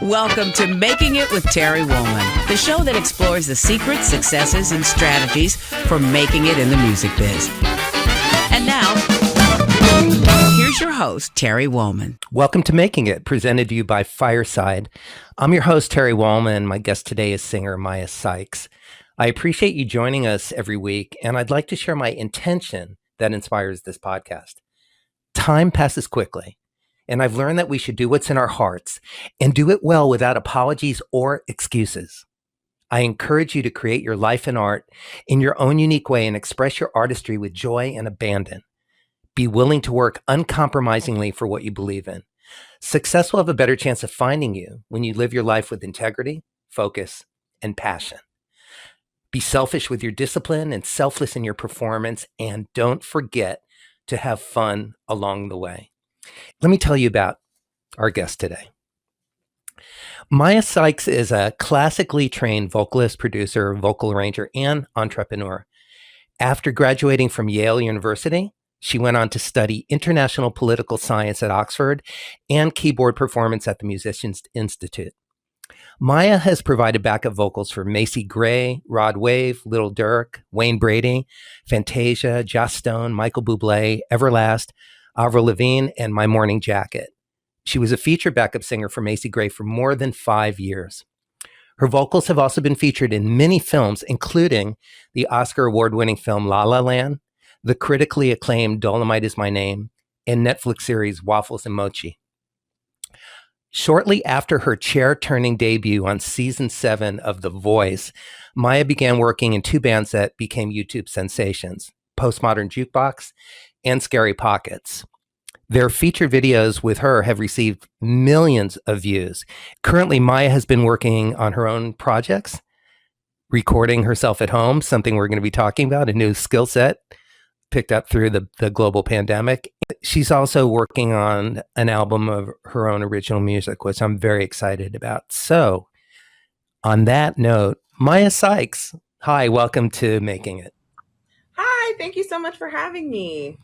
Welcome to Making It with Terry Woolman, the show that explores the secrets, successes, and strategies for making it in the music biz. And now, here's your host, Terry Woolman. Welcome to Making It, presented to you by Fireside. I'm your host, Terry Woolman. My guest today is singer Maiya Sykes. I appreciate you joining us every week, and I'd like to share my intention that inspires this podcast. Time passes quickly, and I've learned that we should do what's in our hearts and do it well without apologies or excuses. I encourage you to create your life and art in your own unique way and express your artistry with joy and abandon. Be willing to work uncompromisingly for what you believe in. Success will have a better chance of finding you when you live your life with integrity, focus, and passion. Be selfish with your discipline and selfless in your performance, and don't forget to have fun along the way. Let me tell you about our guest today. Maiya Sykes is a classically trained vocalist, producer, vocal arranger, and entrepreneur. After graduating from Yale University, she went on to study international political science at Oxford and keyboard performance at the Musicians Institute. Maiya has provided backup vocals for Macy Gray, Rod Wave, Little Durk, Wayne Brady, Fantasia, Joss Stone, Michael Bublé, Everlast, Avril Lavigne, and My Morning Jacket. She was a featured backup singer for Macy Gray for more than 5 years. Her vocals have also been featured in many films, including the Oscar award-winning film La La Land, the critically acclaimed Dolomite Is My Name, and Netflix series Waffles Mochi. Shortly after her chair-turning debut on season 7 of The Voice, Maiya began working in 2 bands that became YouTube sensations, Postmodern Jukebox and Scary Pockets. Their featured videos with her have received millions of views. Currently, Maiya has been working on her own projects, recording herself at home, something we're going to be talking about, a new skill set picked up through the global pandemic. She's also working on an album of her own original music, which I'm very excited about. So on that note, Maiya Sykes, hi, welcome to Making It. Hi, thank you so much for having me.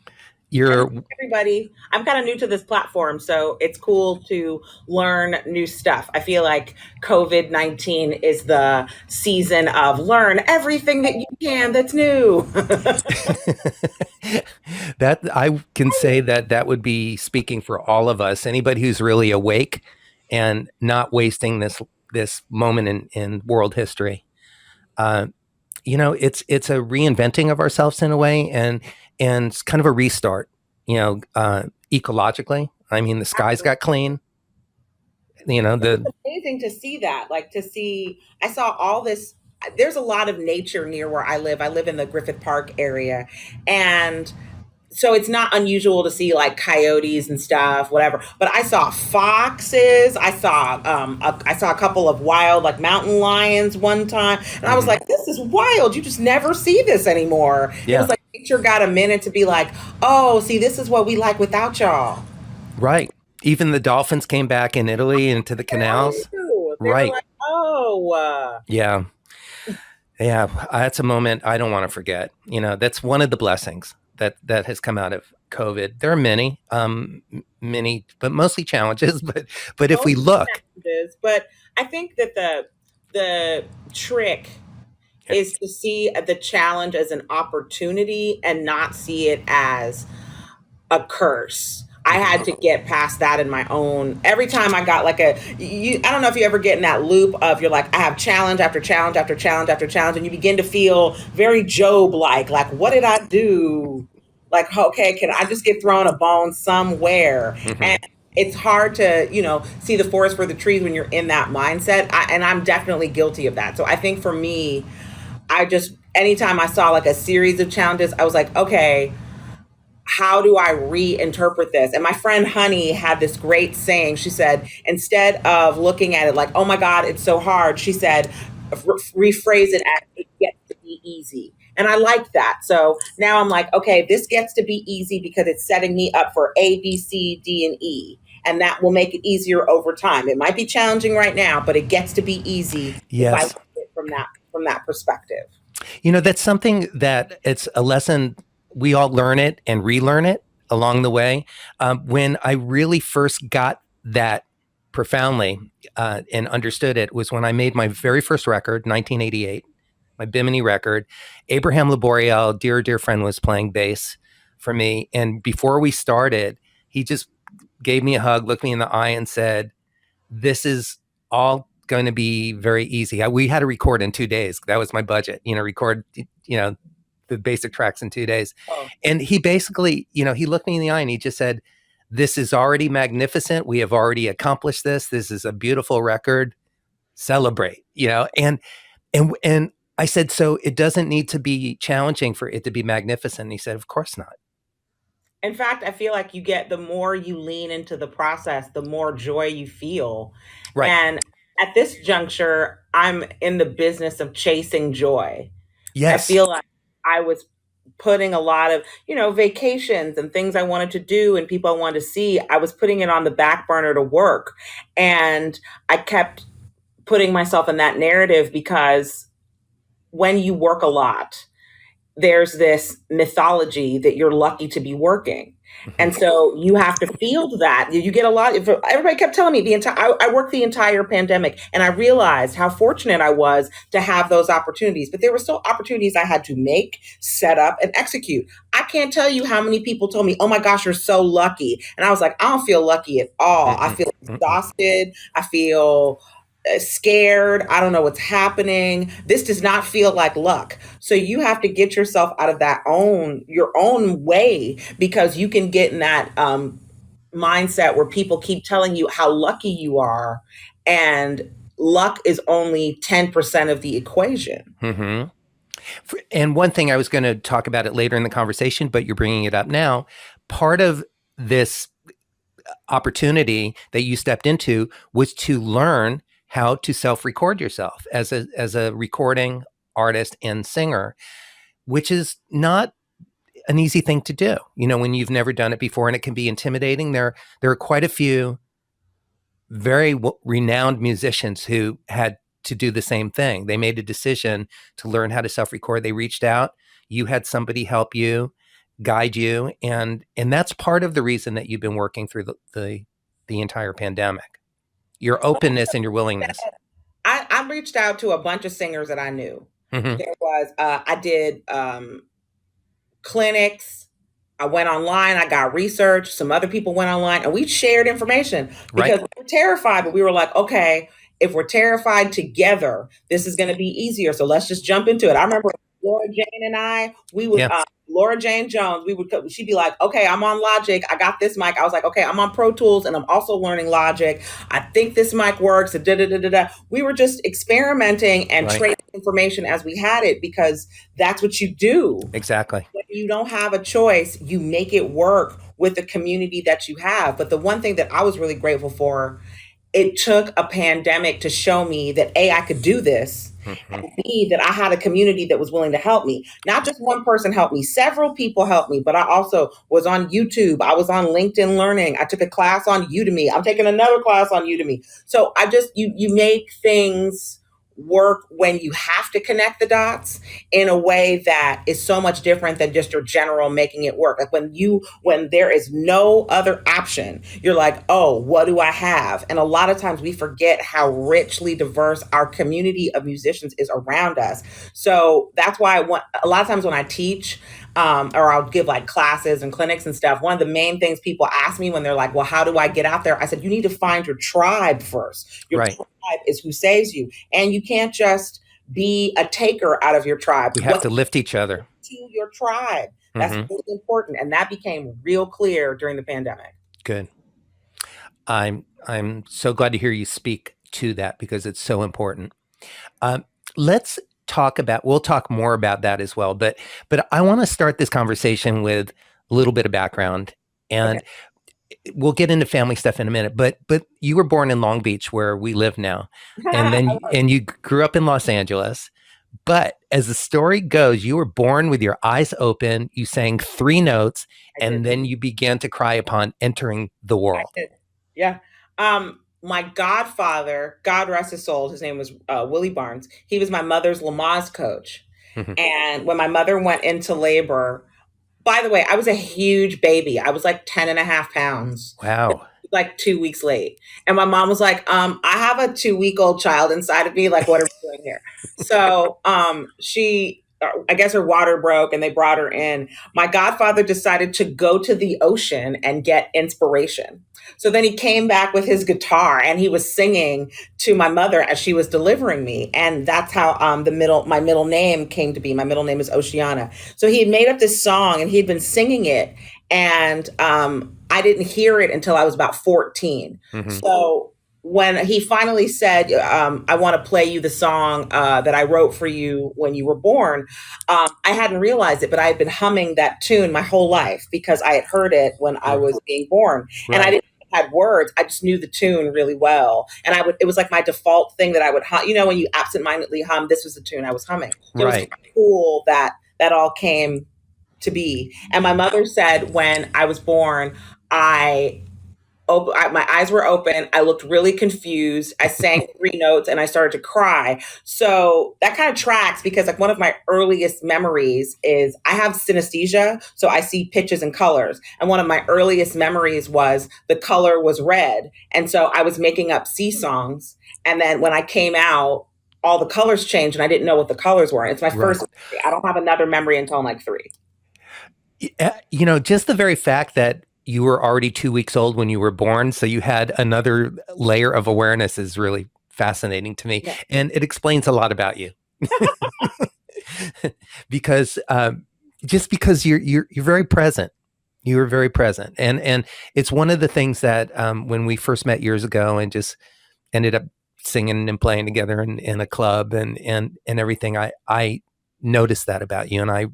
Everybody, I'm kind of new to this platform, so it's cool to learn new stuff. I feel like COVID-19 is the season of learn everything that you can that's new. That I can say that would be speaking for all of us. Anybody who's really awake and not wasting this moment in world history. It's a reinventing of ourselves in a way, and it's kind of a restart, ecologically. I mean, the skies got clean, It's amazing to see that, I saw all this. There's a lot of nature near where I live. I live in the Griffith Park area. And so it's not unusual to see like coyotes and stuff, whatever. But I saw foxes. I saw a couple of wild like mountain lions one time, and I was like, "This is wild! You just never see this anymore." Yeah. It was like nature got a minute to be like, "Oh, see, this is what we like without y'all." Right. Even the dolphins came back in Italy into the canals. Right. Like, oh. Yeah. Yeah. That's a moment I don't want to forget. That's one of the blessings that has come out of COVID. There are many, but mostly challenges. But if we look, but I think that the trick is to see the challenge as an opportunity and not see it as a curse. I had to get past that in my own. Every time I got like I don't know if you ever get in that loop of you're like, I have challenge after challenge after challenge after challenge, and you begin to feel very Job-like, what did I do? Like, okay, can I just get thrown a bone somewhere? And it's hard to, see the forest for the trees when you're in that mindset. And I'm definitely guilty of that. So I think for me, anytime I saw like a series of challenges, I was like, okay, how do I reinterpret this? And my friend Honey had this great saying. She said, instead of looking at it like, oh my God, it's so hard, she said, rephrase it as it gets to be easy. And I like that. So now I'm like, okay, this gets to be easy because it's setting me up for A, B, C, D, and E. And that will make it easier over time. It might be challenging right now, but it gets to be easy. Yes. If I look at it from that perspective. That's something that it's a lesson. We all learn it and relearn it along the way. When I really first got that profoundly and understood it was when I made my very first record, 1988, my Bimini record. Abraham Laboriel, dear friend, was playing bass for me. And before we started, he just gave me a hug, looked me in the eye and said, this is all going to be very easy. We had to record in 2 days. That was my budget, record, the basic tracks in 2 days. Oh. And he basically, he looked me in the eye and he just said, this is already magnificent. We have already accomplished this. This is a beautiful record. Celebrate, and I said, so it doesn't need to be challenging for it to be magnificent. And he said, of course not. In fact, I feel like the more you lean into the process, the more joy you feel. Right. And at this juncture, I'm in the business of chasing joy. Yes. I feel like I was putting a lot of, vacations and things I wanted to do and people I wanted to see. I was putting it on the back burner to work. And I kept putting myself in that narrative because when you work a lot, there's this mythology that you're lucky to be working. And so you have to field that. You get a lot. Everybody kept telling me I worked the entire pandemic, and I realized how fortunate I was to have those opportunities. But there were still opportunities I had to make, set up, and execute. I can't tell you how many people told me, oh my gosh, you're so lucky. And I was like, I don't feel lucky at all. I feel exhausted. I feel scared. I don't know what's happening. This does not feel like luck. So you have to get yourself out of your own way, because you can get in that mindset where people keep telling you how lucky you are, and luck is only 10% of the equation. Mm-hmm. And one thing I was going to talk about it later in the conversation, but you're bringing it up now. Part of this opportunity that you stepped into was to learn how to self-record yourself as a recording artist and singer, which is not an easy thing to do, when you've never done it before, and it can be intimidating. There are quite a few very renowned musicians who had to do the same thing. They made a decision to learn how to self-record. They reached out. You had somebody help you, guide you, and that's part of the reason that you've been working through the entire pandemic. Your openness and your willingness. I reached out to a bunch of singers that I knew. Mm-hmm. There was, I did clinics. I went online. I got research. Some other people went online, and we shared information because we were terrified. But we were like, okay, if we're terrified together, this is going to be easier. So let's just jump into it. I remember Laura Jane and I, we would, Laura Jane Jones, she'd be like, okay, I'm on Logic. I got this mic. I was like, okay, I'm on Pro Tools and I'm also learning Logic. I think this mic works. We were just experimenting and trading information as we had it, because that's what you do. Exactly. When you don't have a choice, you make it work with the community that you have. But the one thing that I was really grateful for, it took a pandemic to show me that A, I could do this, mm-hmm. and B, that I had a community that was willing to help me. Not just one person helped me, several people helped me, but I also was on YouTube. I was on LinkedIn Learning. I took a class on Udemy. I'm taking another class on Udemy. So you make things work when you have to connect the dots in a way that is so much different than just your general making it work. Like when there is no other option, you're like, oh, what do I have? And a lot of times we forget how richly diverse our community of musicians is around us. So that's why a lot of times when I teach, or I'll give like classes and clinics and stuff, one of the main things people ask me when they're like, well, how do I get out there? I said, you need to find your tribe first. Your tribe is who saves you. And you can't just be a taker out of your tribe. We have to lift each other to your tribe. That's mm-hmm. really important. And that became real clear during the pandemic. Good. I'm so glad to hear you speak to that, because it's so important. We'll talk more about that as well. But I want to start this conversation with a little bit of background, and we'll get into family stuff in a minute. But you were born in Long Beach, where we live now, and you grew up in Los Angeles. But as the story goes, you were born with your eyes open. You sang 3 notes, and then you began to cry upon entering the world. Yeah. My godfather, God rest his soul, his name was Willie Barnes. He was my mother's Lamaze coach. Mm-hmm. And when my mother went into labor, by the way, I was a huge baby. I was like 10 and a half pounds. Wow. like 2 weeks late. And my mom was like, I have a 2-week-old child inside of me. Like, what are we doing here? So I guess her water broke and they brought her in. My godfather decided to go to the ocean and get inspiration. So then he came back with his guitar and he was singing to my mother as she was delivering me. And that's how my middle name came to be. My middle name is Oceana. So he had made up this song and he had been singing it. And I didn't hear it until I was about 14. Mm-hmm. So when he finally said, I want to play you the song that I wrote for you when you were born, I hadn't realized it, but I had been humming that tune my whole life because I had heard it when I was being born. Right. And I didn't have words. I just knew the tune really well. And it was like my default thing that I would hum. You know, when you absentmindedly hum, this was the tune I was humming. So right. It was cool that all came to be. And my mother said when I was born, my eyes were open. I looked really confused. I sang 3 notes and I started to cry. So that kind of tracks because like one of my earliest memories is I have synesthesia. So I see pitches and colors. And one of my earliest memories was the color was red. And so I was making up sea songs. And then when I came out, all the colors changed and I didn't know what the colors were. It's my first memory. I don't have another memory until I'm like 3. You know, just the very fact that you were already 2 weeks old when you were born, so you had another layer of awareness is really fascinating to me. Yeah. And it explains a lot about you. Because you're very present. You were very present. And it's one of the things that when we first met years ago and just ended up singing and playing together in a club and everything, I noticed that about you. And I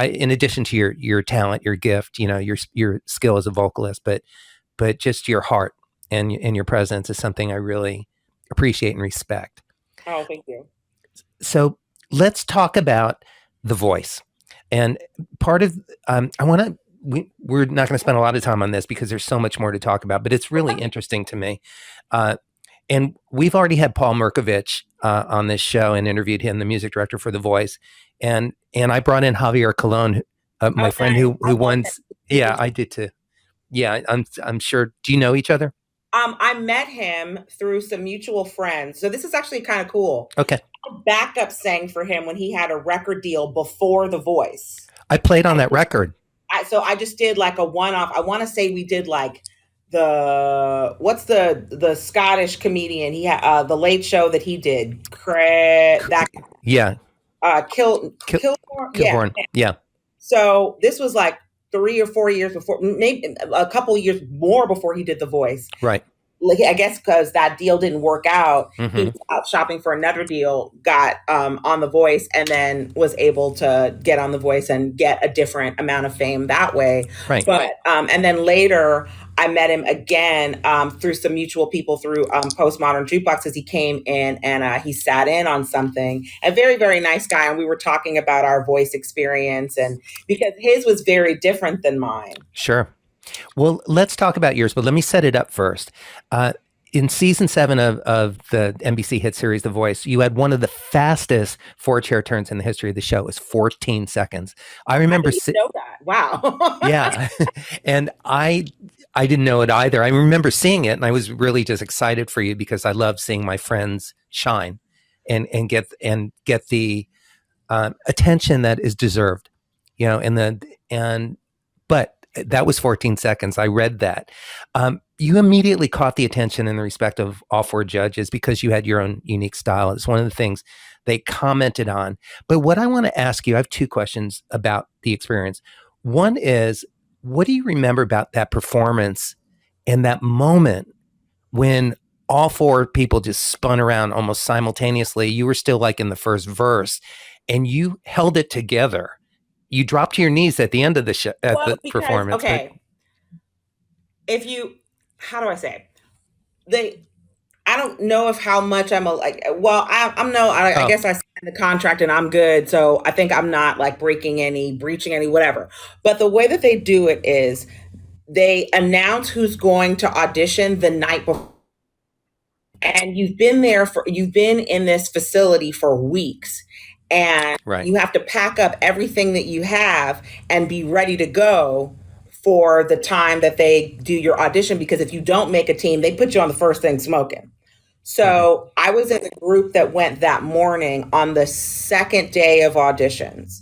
in addition to your talent, your gift, you know, your skill as a vocalist, but just your heart and your presence is something I really appreciate and respect. Oh, thank you. So let's talk about the voice. And part of we're not going to spend a lot of time on this because there's so much more to talk about, but it's really interesting to me. And we've already had Paul Merkovich on this show and interviewed him, the music director for The Voice. And I brought in Javier Colon, my friend who once, yeah, I did too. Yeah, I'm sure. Do you know each other? I met him through some mutual friends. So this is actually kind of cool. Okay. I backup sang for him when he had a record deal before The Voice. I played on that record. So I just did like a one-off. I want to say we did like what's the Scottish comedian? He had the Late Show that he did. Yeah. Kilborn. Yeah. So this was like 3 or 4 years before, maybe a couple of years more before he did The Voice. Right. I guess because that deal didn't work out, mm-hmm. He was out shopping for another deal, got on The Voice, and then was able to get on The Voice and get a different amount of fame that way. Right. But and then later, I met him again through some mutual people through Postmodern Jukebox as he came in and he sat in on something. A very, very nice guy. And we were talking about our voice experience and because his was very different than mine. Sure. Well, let's talk about yours, but let me set it up first. In season 7 of the NBC hit series, The Voice, you had one of the fastest 4-chair turns in the history of the show. It was 14 seconds. I remember... I didn't know that. Wow. Yeah. And I didn't know it either. I remember seeing it and I was really just excited for you because I love seeing my friends shine and get the attention that is deserved, you know, but that was 14 seconds. I read that. You immediately caught the attention and the respect of all 4 judges because you had your own unique style. It's one of the things they commented on. But what I want to ask you, I have 2 questions about the experience. One is, what do you remember about that performance and that moment when all 4 people just spun around almost simultaneously? You were still like in the first verse and you held it together. You dropped to your knees at the end of the show, performance. Okay. How do I say it? I don't know if how much I guess I signed the contract and I'm good. So I think I'm not like breaching any, whatever. But the way that they do it is they announce who's going to audition the night before. And you've been in this facility for weeks. And right. You have to pack up everything that you have and be ready to go for the time that they do your audition, because if you don't make a team, they put you on the first thing smoking. So I was in the group that went that morning on the second day of auditions.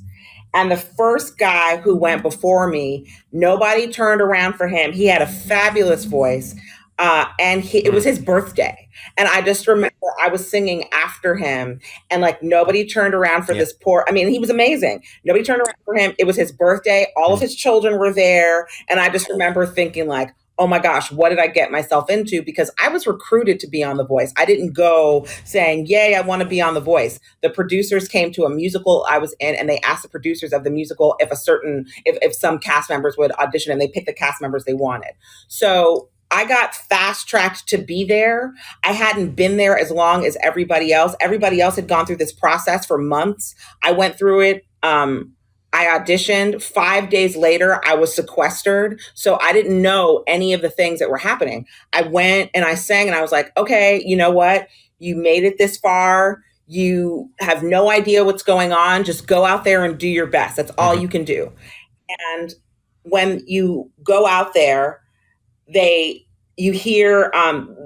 And the first guy who went before me, nobody turned around for him. He had a fabulous voice. And it was his birthday. And I just remember I was singing after him, and like nobody turned around for this poor, I mean, he was amazing. Nobody turned around for him. It was his birthday. All of his children were there. And I just remember thinking like, oh my gosh, what did I get myself into? Because I was recruited to be on The Voice. I didn't go saying, yay, I want to be on The Voice. The producers came to a musical I was in, and they asked the producers of the musical if some cast members would audition, and they picked the cast members they wanted. So I got fast tracked to be there. I hadn't been there as long as everybody else. Everybody else had gone through this process for months. I went through it. I auditioned. 5 days later, I was sequestered. So I didn't know any of the things that were happening. I went and I sang, and I was like, okay, you know what? You made it this far. You have no idea what's going on. Just go out there and do your best. That's all you can do. And when you go out there, you hear,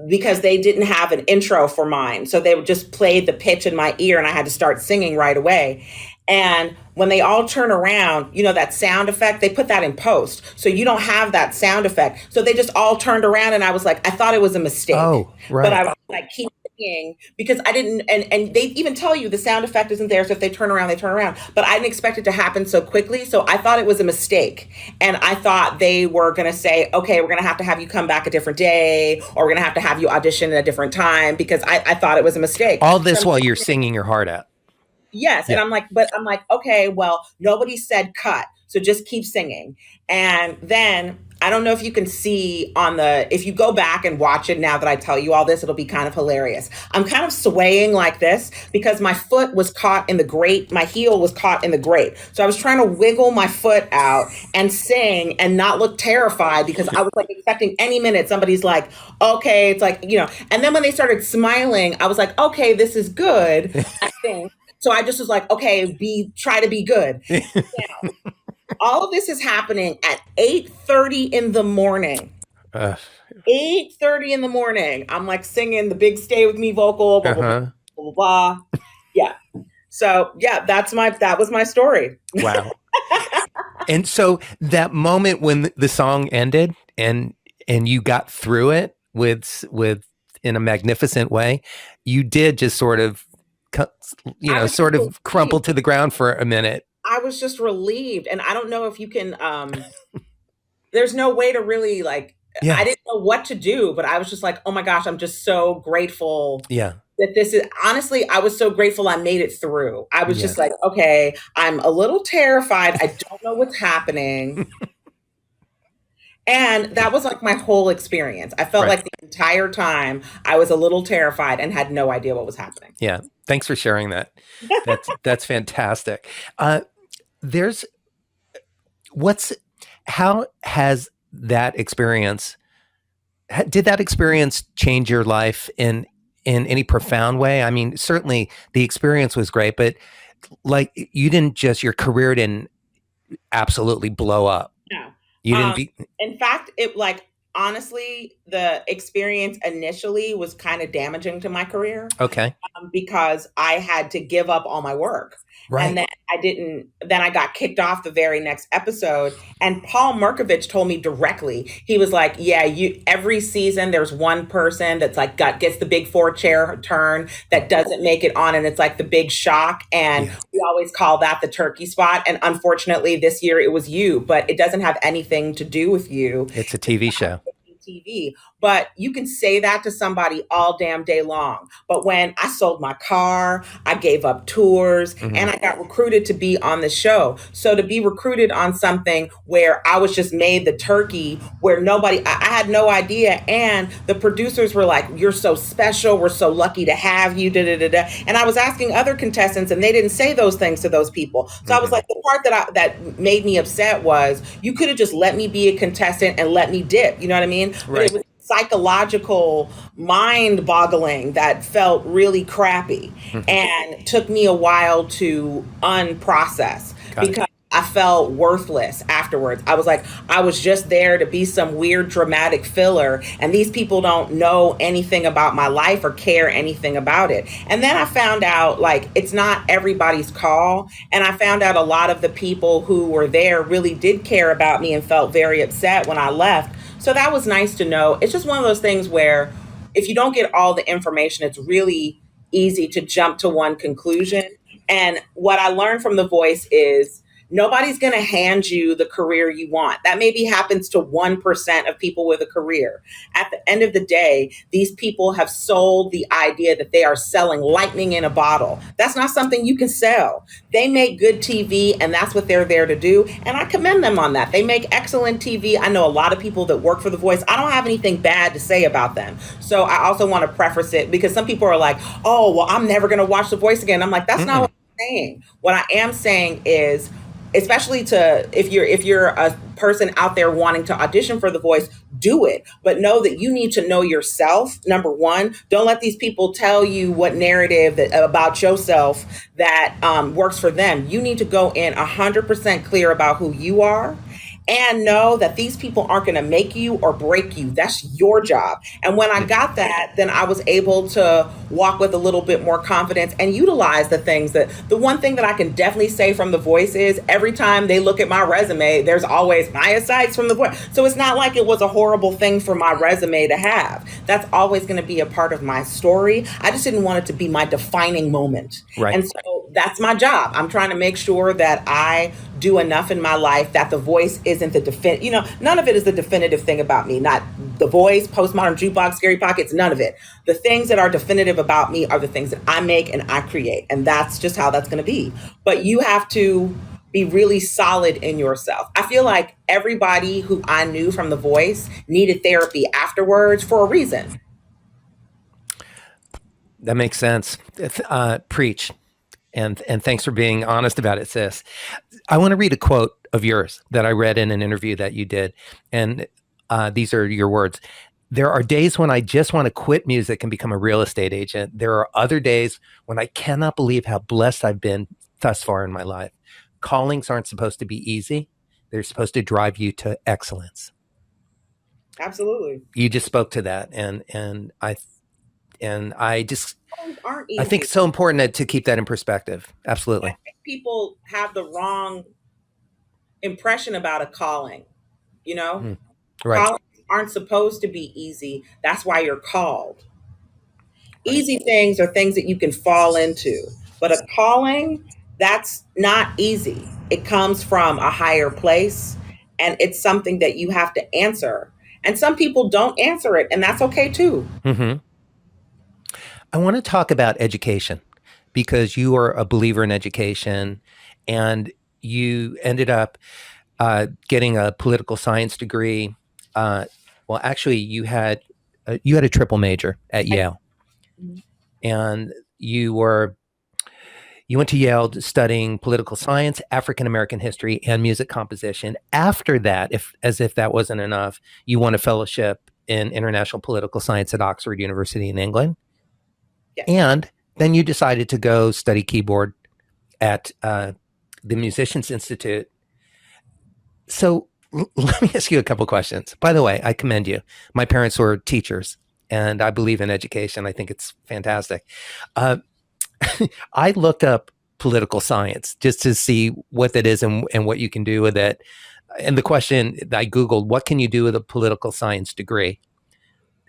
because they didn't have an intro for mine. So they would just play the pitch in my ear, and I had to start singing right away. And when they all turn around, you know, that sound effect, they put that in post. So you don't have that sound effect. So they just all turned around, and I was like, I thought it was a mistake. Oh, right. But I was like, keep singing, because I didn't, and they even tell you the sound effect isn't there. So if they turn around, they turn around. But I didn't expect it to happen so quickly. So I thought it was a mistake. And I thought they were going to say, okay, we're going to have you come back a different day, or we're going to have you audition at a different time, because I thought it was a mistake. All this while you're singing your heart out. Yes. Yeah. And I'm like, okay, well, nobody said cut. So just keep singing. And then I don't know if you can see if you go back and watch it now that I tell you all this, it'll be kind of hilarious. I'm kind of swaying like this because my foot was caught in the grate. My heel was caught in the grate. So I was trying to wiggle my foot out and sing and not look terrified, because I was like expecting any minute somebody's like, okay, it's like, you know, and then when they started smiling, I was like, okay, this is good, I think. So I just was like, okay, try to be good. Now, all of this is happening at 8:30 in the morning. 8:30 in the morning. I'm like singing the big Stay With Me vocal, blah, blah, blah, blah, blah. Yeah. So yeah, that was my story. Wow. And so that moment when the song ended and you got through it with in a magnificent way, you did just sort of, sort of crumple to the ground for a minute. I was just relieved. And I don't know if you can, there's no way to really I didn't know what to do, but I was just like, oh my gosh, I'm just so grateful. Yeah. That this is, honestly, I was so grateful I made it through. I was just like, okay, I'm a little terrified. I don't know what's happening. And that was like my whole experience. I felt like the entire time I was a little terrified and had no idea what was happening. Yeah. Thanks for sharing that. That's fantastic. How has that experience, did that experience change your life in any profound way? I mean, certainly the experience was great, but like your career didn't absolutely blow up. No. You didn't in fact, honestly, the experience initially was kind of damaging to my career. Okay. Because I had to give up all my work. Right. And then I got kicked off the very next episode. And Paul Markovich told me directly, he was like, yeah, every season there's one person that's like gets the big 4 chair turn that doesn't make it on. And it's like the big shock. And we always call that the turkey spot. And unfortunately this year it was you, but it doesn't have anything to do with you. It's a TV show. TV. But you can say that to somebody all damn day long. But when I sold my car, I gave up tours, and I got recruited to be on the show. So to be recruited on something where I was just made the turkey, where I had no idea. And the producers were like, you're so special. We're so lucky to have you. Da, da, da, da. And I was asking other contestants and they didn't say those things to those people. So I was like, the part that made me upset was you could have just let me be a contestant and let me dip. You know what I mean? But it was psychological mind boggling that felt really crappy and took me a while to unprocess because I felt worthless afterwards. I was like, I was just there to be some weird dramatic filler, and these people don't know anything about my life or care anything about it. And then I found out like it's not everybody's call, and I found out a lot of the people who were there really did care about me and felt very upset when I left. So that was nice to know. It's just one of those things where if you don't get all the information, it's really easy to jump to one conclusion. And what I learned from The Voice is nobody's going to hand you the career you want. That maybe happens to 1% of people with a career. At the end of the day, these people have sold the idea that they are selling lightning in a bottle. That's not something you can sell. They make good TV, and that's what they're there to do. And I commend them on that. They make excellent TV. I know a lot of people that work for The Voice. I don't have anything bad to say about them. So I also want to preface it because some people are like, oh, well, I'm never going to watch The Voice again. I'm like, that's not what I'm saying. What I am saying is, especially to if you're a person out there wanting to audition for The Voice, do it. But know that you need to know yourself. Number one, don't let these people tell you what narrative about yourself that works for them. You need to go in 100% clear about who you are. And know that these people aren't going to make you or break you. That's your job. And when I got that, then I was able to walk with a little bit more confidence and utilize the things that the one thing that I can definitely say from The Voice is every time they look at my resume, there's always Maiya Sykes from The Voice. So it's not like it was a horrible thing for my resume to have. That's always going to be a part of my story. I just didn't want it to be my defining moment. Right. And so that's my job. I'm trying to make sure that I do enough in my life that The Voice isn't the none of it is the definitive thing about me. Not The Voice, Postmodern, Jukebox, Scary Pockets, none of it. The things that are definitive about me are the things that I make and I create. And that's just how that's going to be. But you have to be really solid in yourself. I feel like everybody who I knew from The Voice needed therapy afterwards for a reason. That makes sense. Preach. And thanks for being honest about it, sis. I want to read a quote of yours that I read in an interview that you did. And these are your words. There are days when I just want to quit music and become a real estate agent. There are other days when I cannot believe how blessed I've been thus far in my life. Callings aren't supposed to be easy. They're supposed to drive you to excellence. Absolutely. You just spoke to that. And I just, aren't easy. I think it's so important to keep that in perspective. Absolutely. I think people have the wrong impression about a calling, Right. Callings aren't supposed to be easy. That's why you're called. Right. Easy things are things that you can fall into, but a calling, that's not easy. It comes from a higher place, and it's something that you have to answer. And some people don't answer it, and that's okay too. Mm-hmm. I want to talk about education because you are a believer in education and you ended up getting a political science degree. Well, actually, you had a triple major at Yale, and you went to Yale studying political science, African American history, and music composition. After that, as if that wasn't enough, you won a fellowship in international political science at Oxford University in England. Yes. And then you decided to go study keyboard at the Musicians Institute. So let me ask you a couple questions. By the way, I commend you. My parents were teachers, and I believe in education. I think it's fantastic. I looked up political science just to see what that is and what you can do with it. And the question I Googled, what can you do with a political science degree?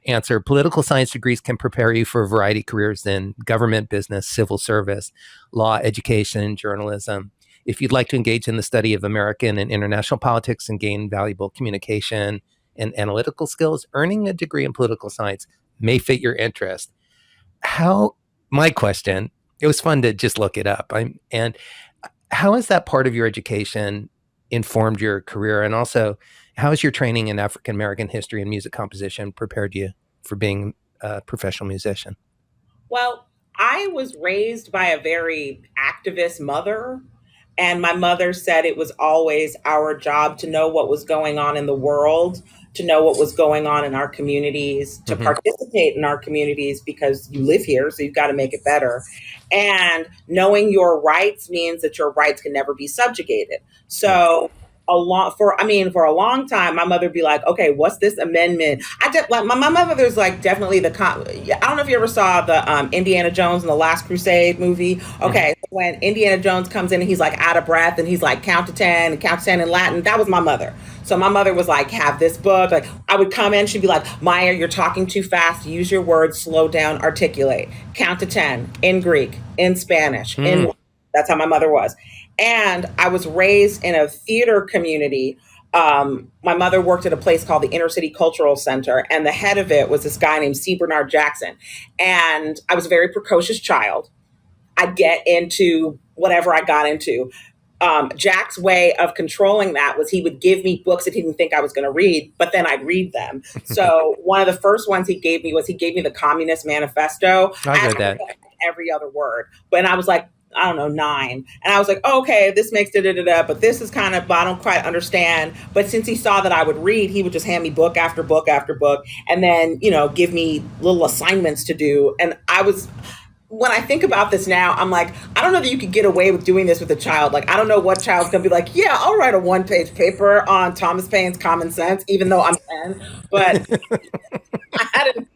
Answer, political science degrees can prepare you for a variety of careers in government, business, civil service, law, education, journalism. If you'd like to engage in the study of American and international politics and gain valuable communication and analytical skills, earning a degree in political science may fit your interest. My question, it was fun to just look it up. And how has that part of your education informed your career? And also, how has your training in African American history and music composition prepared you for being a professional musician? Well, I was raised by a very activist mother, and my mother said it was always our job to know what was going on in the world, to know what was going on in our communities, to participate in our communities because you live here, so you've got to make it better. And knowing your rights means that your rights can never be subjugated. So for a long time, my mother would be like, okay, what's this amendment? My mother's like definitely I don't know if you ever saw the Indiana Jones and the Last Crusade movie. Okay, when Indiana Jones comes in and he's like out of breath and he's like count to 10 and count to 10 in Latin, that was my mother. So my mother was like, have this book. Like I would come in, she'd be like, Maiya, you're talking too fast. Use your words, slow down, articulate. Count to 10 in Greek, in Spanish, that's how my mother was. And I was raised in a theater community. My mother worked at a place called the Inner City Cultural Center, and the head of it was this guy named C. Bernard Jackson. And I was a very precocious child. I'd get into whatever I got into. Jack's way of controlling that was he would give me books that he didn't think I was going to read, but then I'd read them. So one of the first ones he gave me the Communist Manifesto. I read that. Every other word. But I was like, I don't know, 9. And I was like, oh, okay, this makes da-da-da-da, but this is kind of, I don't quite understand. But since he saw that I would read, he would just hand me book after book after book and then, give me little assignments to do. And when I think about this now, I'm like, I don't know that you could get away with doing this with a child. Like, I don't know what child's going to be like, yeah, I'll write a 1-page paper on Thomas Paine's Common Sense, even though I'm 10. But I hadn't.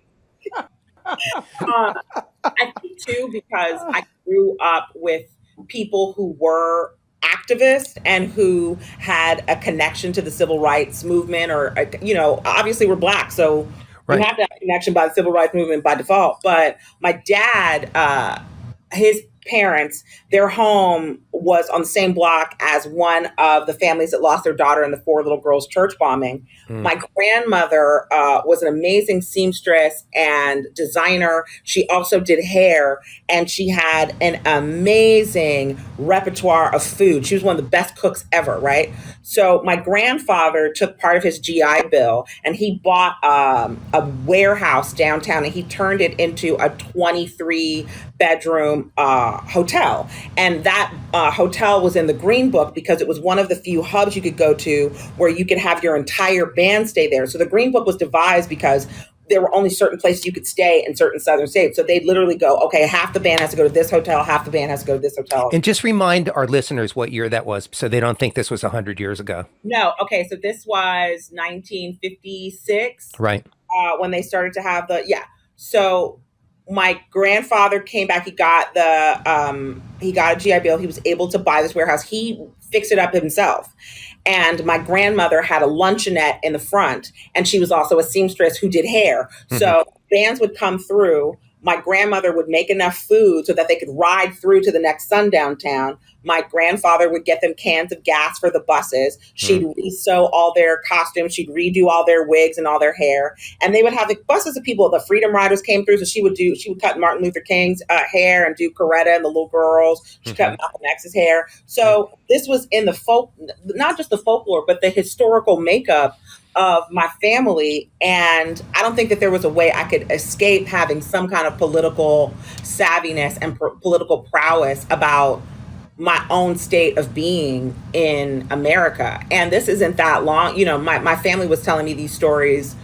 I think too, because I grew up with people who were activists and who had a connection to the civil rights movement, or obviously we're Black, so you have to have a connection by the civil rights movement by default. But my dad, his parents, their home was on the same block as one of the families that lost their daughter in the 4 little girls church bombing. My grandmother was an amazing seamstress and designer. She also did hair, and she had an amazing repertoire of food. She was one of the best cooks ever, right? So my grandfather took part of his GI Bill and he bought a warehouse downtown, and he turned it into a 23-bedroom hotel. And that hotel was in the Green Book because it was one of the few hubs you could go to where you could have your entire band stay there. So the Green Book was devised because there were only certain places you could stay in certain southern states. So they'd literally go, okay, half the band has to go to this hotel, half the band has to go to this hotel. And just remind our listeners what year that was so they don't think this was 100 years ago. No. Okay. So this was 1956. Right. When they started to have So my grandfather came back. He got a GI Bill. He was able to buy this warehouse. He fixed it up himself. And my grandmother had a luncheonette in the front, and she was also a seamstress who did hair. So bands would come through. My grandmother would make enough food so that they could ride through to the next sundown town. My grandfather would get them cans of gas for the buses. She'd re-sew all their costumes. She'd redo all their wigs and all their hair. And they would have the buses of people. The Freedom Riders came through, so she would cut Martin Luther King's hair and do Coretta and the little girls. She cut Malcolm X's hair. So this was in the folk, not just the folklore, but the historical makeup of my family. And I don't think that there was a way I could escape having some kind of political savviness and political prowess about my own state of being in America. And this isn't that long. My family was telling me these stories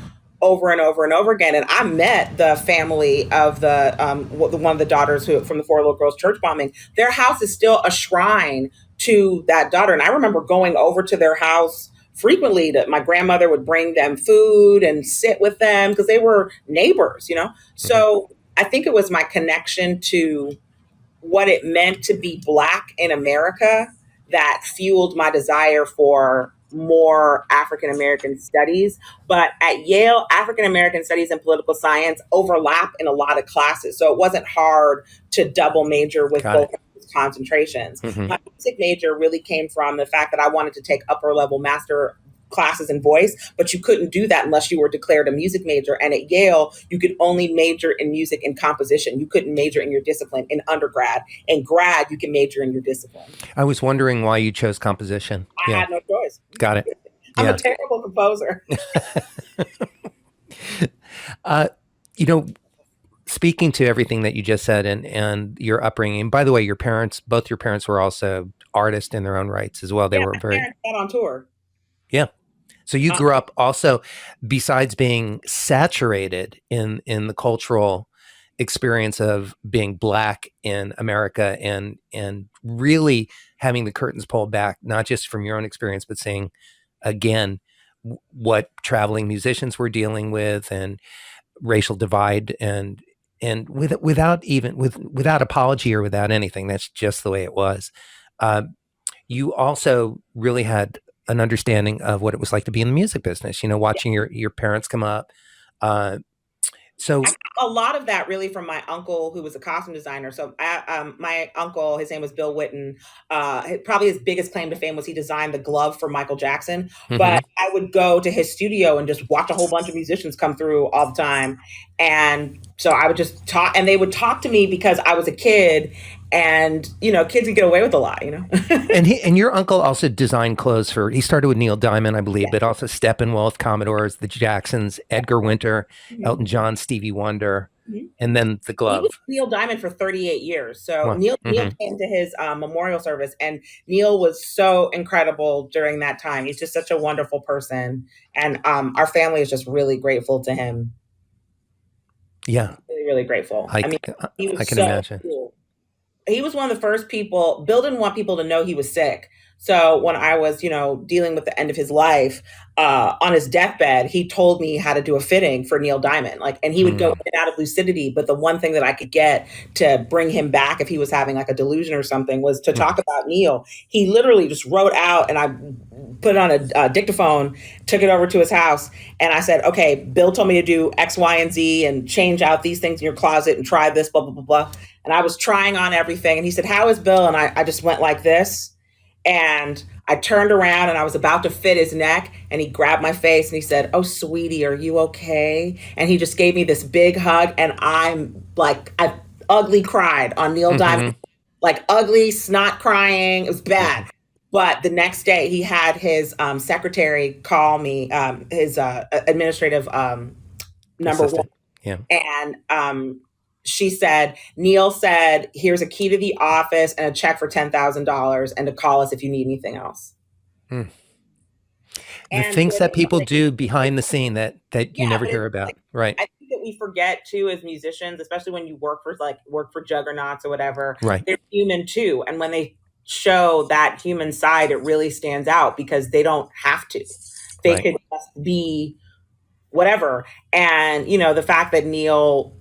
over and over and over again. And I met the family of the one of the daughters from the 4 little girls church bombing. Their house is still a shrine to that daughter. And I remember going over to their house frequently. That my grandmother would bring them food and sit with them because they were neighbors, So I think it was my connection to what it meant to be Black in America that fueled my desire for more African American studies. But at Yale, African American studies and political science overlap in a lot of classes. So it wasn't hard to double major with both concentrations. My music major really came from the fact that I wanted to take upper level master classes in voice, but you couldn't do that unless you were declared a music major. And at Yale, you could only major in music and composition. You couldn't major in your discipline in undergrad. In grad, you can major in your discipline. I was wondering why you chose composition. I had no choice. Got it. I'm a terrible composer. Speaking to everything that you just said and your upbringing, by the way, both your parents were also artists in their own rights as well. They were my parents got on tour. Yeah. So you grew up also, besides being saturated in the cultural experience of being Black in America, and really having the curtains pulled back, not just from your own experience, but seeing again what traveling musicians were dealing with, and racial divide, and without apology or without anything. That's just the way it was. You also really had an understanding of what it was like to be in the music business, watching your parents come up. So I got a lot of that really from my uncle, who was a costume designer. So my uncle, his name was Bill Witten. Probably his biggest claim to fame was he designed the glove for Michael Jackson. But I would go to his studio and just watch a whole bunch of musicians come through all the time. And so I would just talk, and they would talk to me because I was a kid. And, kids would get away with a lot, And your uncle also designed clothes he started with Neil Diamond, I believe, but also Steppenwolf, Commodores, the Jacksons, Edgar Winter, Elton John, Stevie Wonder, and then the glove. He was Neil Diamond for 38 years. So Neil came to his memorial service, and Neil was so incredible during that time. He's just such a wonderful person. And our family is just really grateful to him. Yeah. Really, really grateful. I can imagine. Cool. He was one of the first people. Bill didn't want people to know he was sick. So when I was, dealing with the end of his life, on his deathbed, he told me how to do a fitting for Neil Diamond. And he would go in and out of lucidity. But the one thing that I could get to bring him back if he was having like a delusion or something was to talk about Neil. He literally just wrote out, and I put it on a dictaphone, took it over to his house. And I said, okay, Bill told me to do X, Y, and Z and change out these things in your closet and try this, blah, blah, blah, blah. And I was trying on everything. And he said, how is Bill? And I just went like this. And I turned around and I was about to fit his neck, and he grabbed my face and he said, oh, sweetie, are you okay? And he just gave me this big hug. And I ugly cried on Neil Diamond, like ugly snot crying. It was bad. But the next day he had his secretary call me, his administrative number Assistant. one. Yeah. And she said, Neil said, here's a key to the office and a check for $10,000, and to call us if you need anything else. The things that people do behind the scene that you never hear about. Right. I think that we forget too, as musicians, especially when you work for juggernauts or whatever, they're human too. And when they show that human side, it really stands out because they don't have to. They could just be whatever. And, the fact that Neil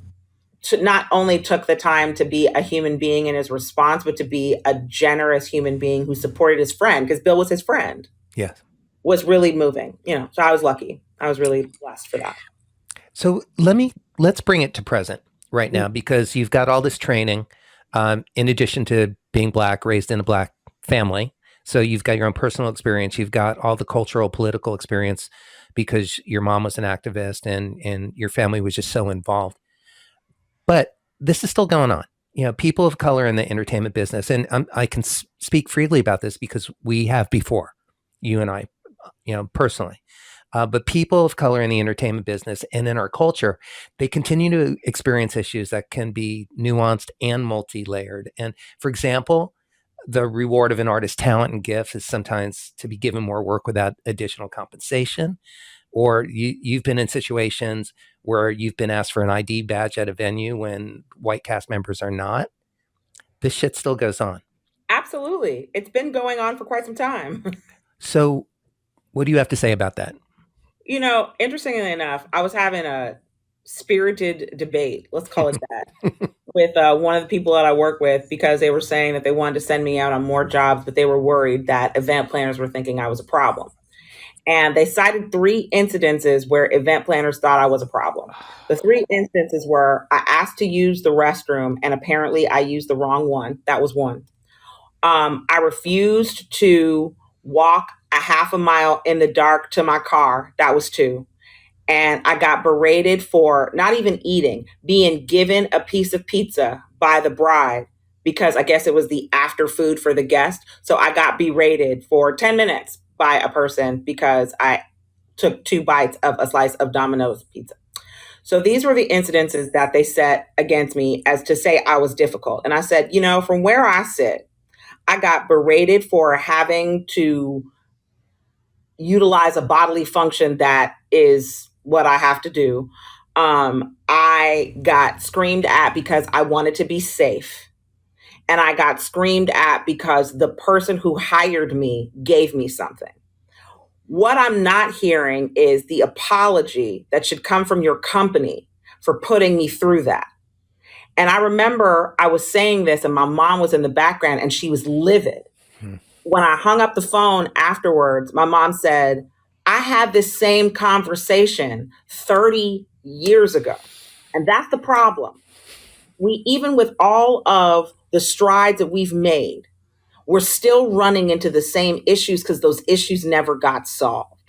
not only took the time to be a human being in his response, but to be a generous human being who supported his friend, because Bill was his friend. Yes. Was really moving, so I was lucky. I was really blessed for that. So let's bring it to present right now, because you've got all this training, in addition to being Black, raised in a Black family. So you've got your own personal experience. You've got all the cultural, political experience because your mom was an activist and your family was just so involved. But this is still going on. People of color in the entertainment business, and I can speak freely about this because we have before, you and I, personally. But people of color in the entertainment business and in our culture, they continue to experience issues that can be nuanced and multi-layered. And for example, the reward of an artist's talent and gift is sometimes to be given more work without additional compensation. Or you've been in situations where you've been asked for an ID badge at a venue when white cast members are not. This shit still goes on. Absolutely. It's been going on for quite some time. So what do you have to say about that? Interestingly enough, I was having a spirited debate, let's call it that, with one of the people that I work with, because they were saying that they wanted to send me out on more jobs, but they were worried that event planners were thinking I was a problem. And they cited 3 incidences where event planners thought I was a problem. The 3 instances were, I asked to use the restroom and apparently I used the wrong one. That was 1. I refused to walk a half a mile in the dark to my car. That was 2. And I got berated for not even eating, being given a piece of pizza by the bride because I guess it was the after food for the guest. So I got berated for 10 minutes by a person because I took 2 bites of a slice of Domino's pizza. So these were the incidences that they set against me as to say I was difficult. And I said, from where I sit, I got berated for having to utilize a bodily function that is what I have to do. I got screamed at because I wanted to be safe. And I got screamed at because the person who hired me gave me something. What I'm not hearing is the apology that should come from your company for putting me through that. And I remember I was saying this and my mom was in the background and she was livid. When I hung up the phone afterwards, my mom said, I had this same conversation 30 years ago. And that's the problem. Even with all of the strides that we've made, we're still running into the same issues because those issues never got solved.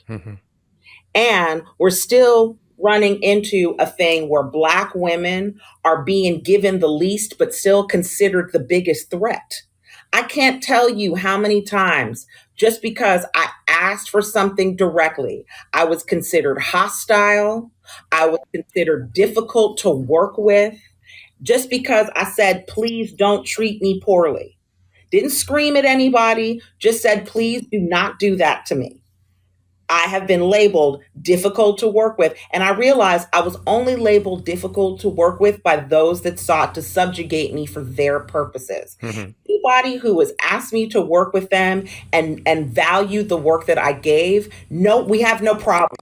And we're still running into a thing where Black women are being given the least, but still considered the biggest threat. I can't tell you how many times, just because I asked for something directly, I was considered hostile. I was considered difficult to work with. Just because I said, please don't treat me poorly. Didn't scream at anybody, just said, please do not do that to me. I have been labeled difficult to work with. And I realized I was only labeled difficult to work with by those that sought to subjugate me for their purposes. Anybody who has asked me to work with them and valued the work that I gave, no, we have no problem.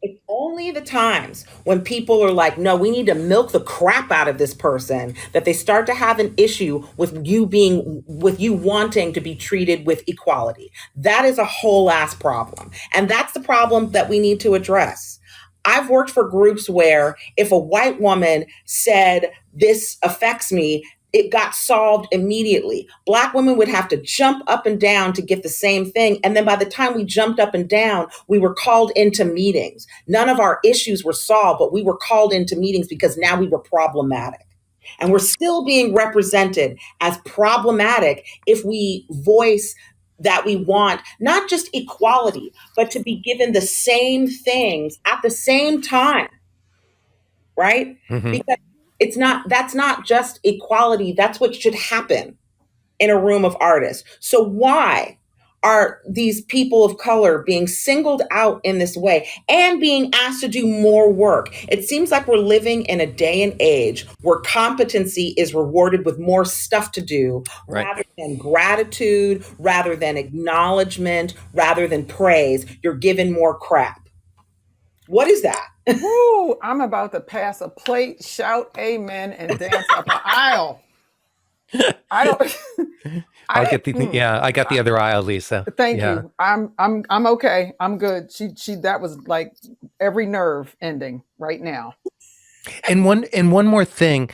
It's only the times when people are like, no, we need to milk the crap out of this person, that they start to have an issue with you wanting to be treated with equality. That is a whole ass problem. And that's the problem that we need to address. I've worked for groups where if a white woman said, this affects me, it got solved immediately. Black women would have to jump up and down to get the same thing. And then by the time we jumped up and down, we were called into meetings. None of our issues were solved, but we were called into meetings because now we were problematic. And we're still being represented as problematic if we voice that we want not just equality, but to be given the same things at the same time, right? Because that's not just equality. That's what should happen in a room of artists. So why are these people of color being singled out in this way and being asked to do more work? It seems like we're living in a day and age where competency is rewarded with more stuff to do, rather than gratitude, rather than acknowledgement, rather than praise. You're given more crap. What is that? Ooh, I'm about to pass a plate, shout amen, and dance up an aisle. I don't. I got the other aisle, Lisa. Thank you. I'm okay. I'm good. She that was like every nerve ending right now. And one more thing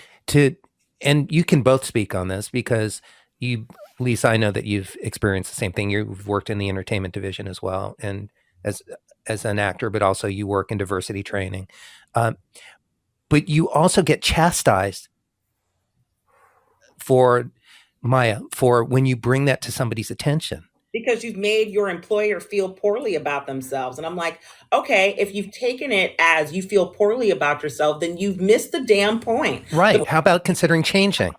and you can both speak on this because you, Lisa, I know that you've experienced the same thing. You've worked in the entertainment division as well, and as an actor, but also you work in diversity training. But you also get chastised for when you bring that to somebody's attention. Because you've made your employer feel poorly about themselves. And I'm like, okay, if you've taken it as you feel poorly about yourself, then you've missed the damn point. Right. How about considering changing?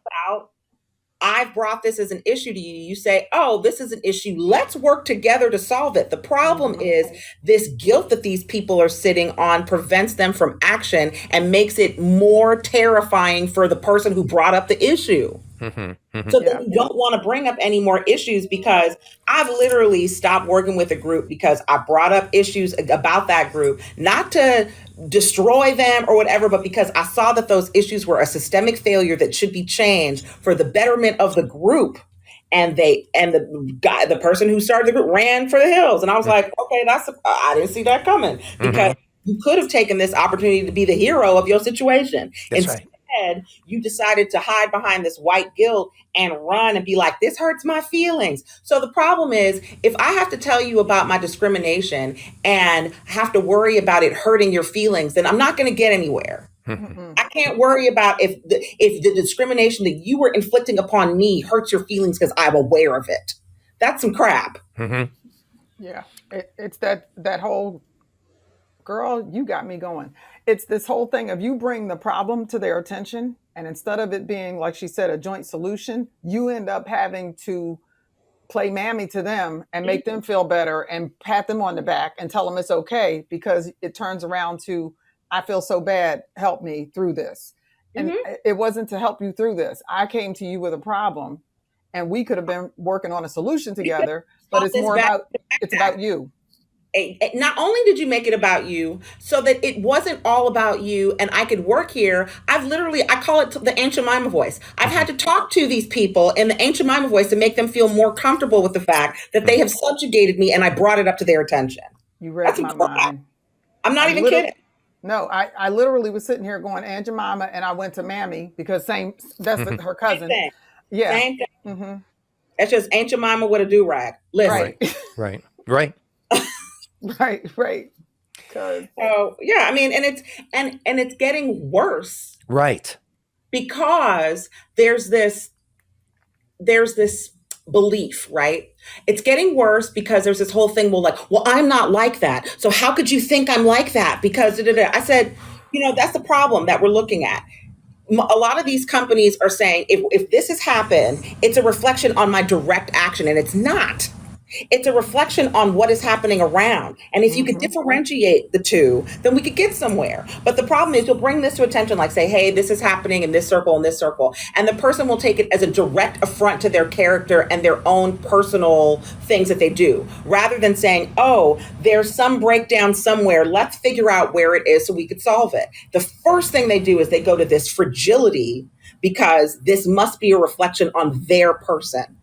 I've brought this as an issue to you. You say, oh, this is an issue. Let's work together to solve it. The problem is this guilt that these people are sitting on prevents them from action and makes it more terrifying for the person who brought up the issue. So that you don't want to bring up any more issues, because I've literally stopped working with a group because I brought up issues about that group, not to destroy them or whatever, but because I saw that those issues were a systemic failure that should be changed for the betterment of the group. And the person who started the group ran for the hills. And I was like, okay, I didn't see that coming, because you could have taken this opportunity to be the hero of your situation. That's right. You decided to hide behind this white guilt and run and be like, this hurts my feelings. So the problem is, if I have to tell you about my discrimination and have to worry about it hurting your feelings, then I'm not going to get anywhere. I can't worry about if the discrimination that you were inflicting upon me hurts your feelings because I'm aware of it. That's some crap. Yeah, it's that whole, girl, you got me going. It's this whole thing of you bring the problem to their attention, and instead of it being, like she said, a joint solution, you end up having to play mammy to them and make them feel better and pat them on the back and tell them it's okay, because it turns around to, I feel so bad, help me through this. And it wasn't to help you through this. I came to you with a problem and we could have been working on a solution together, but it's more about, it's about you. Not only did you make it about you so that it wasn't all about you and I could work here, I call it the ancient Mima voice. I've had to talk to these people in the ancient Mima voice to make them feel more comfortable with the fact that they have subjugated me, and I brought it up to their attention. You read my mind. I'm not even kidding. No, I literally was sitting here going Aunt Jemima, and I went to Mammy because that's her cousin. Same thing. Yeah. Same thing. It's just Aunt Jemima with a do-rag. Listen. Right. Right. So yeah, I mean, and it's getting worse. Right. Because there's this belief, right? It's getting worse because there's this whole thing, well, I'm not like that. So how could you think I'm like that? Because I said, that's the problem that we're looking at. A lot of these companies are saying, if this has happened, it's a reflection on my direct action, and it's not. It's a reflection on what is happening around. And if you could differentiate the two, then we could get somewhere. But the problem is you'll bring this to attention, like say, hey, this is happening in this circle and this circle. And the person will take it as a direct affront to their character and their own personal things that they do, rather than saying, oh, there's some breakdown somewhere. Let's figure out where it is so we could solve it. The first thing they do is they go to this fragility because this must be a reflection on their person.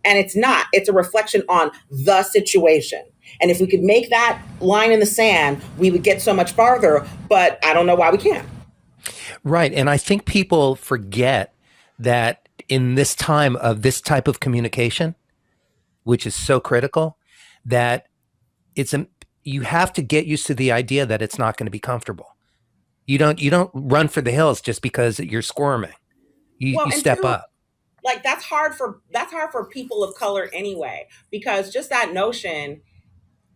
And it's not. It's a reflection on the situation. And if we could make that line in the sand, we would get so much farther. But I don't know why we can't. Right. And I think people forget that in this time of this type of communication, which is so critical, that you have to get used to the idea that it's not going to be comfortable. You don't run for the hills just because you're squirming. You step up. Like that's hard for people of color anyway, because just that notion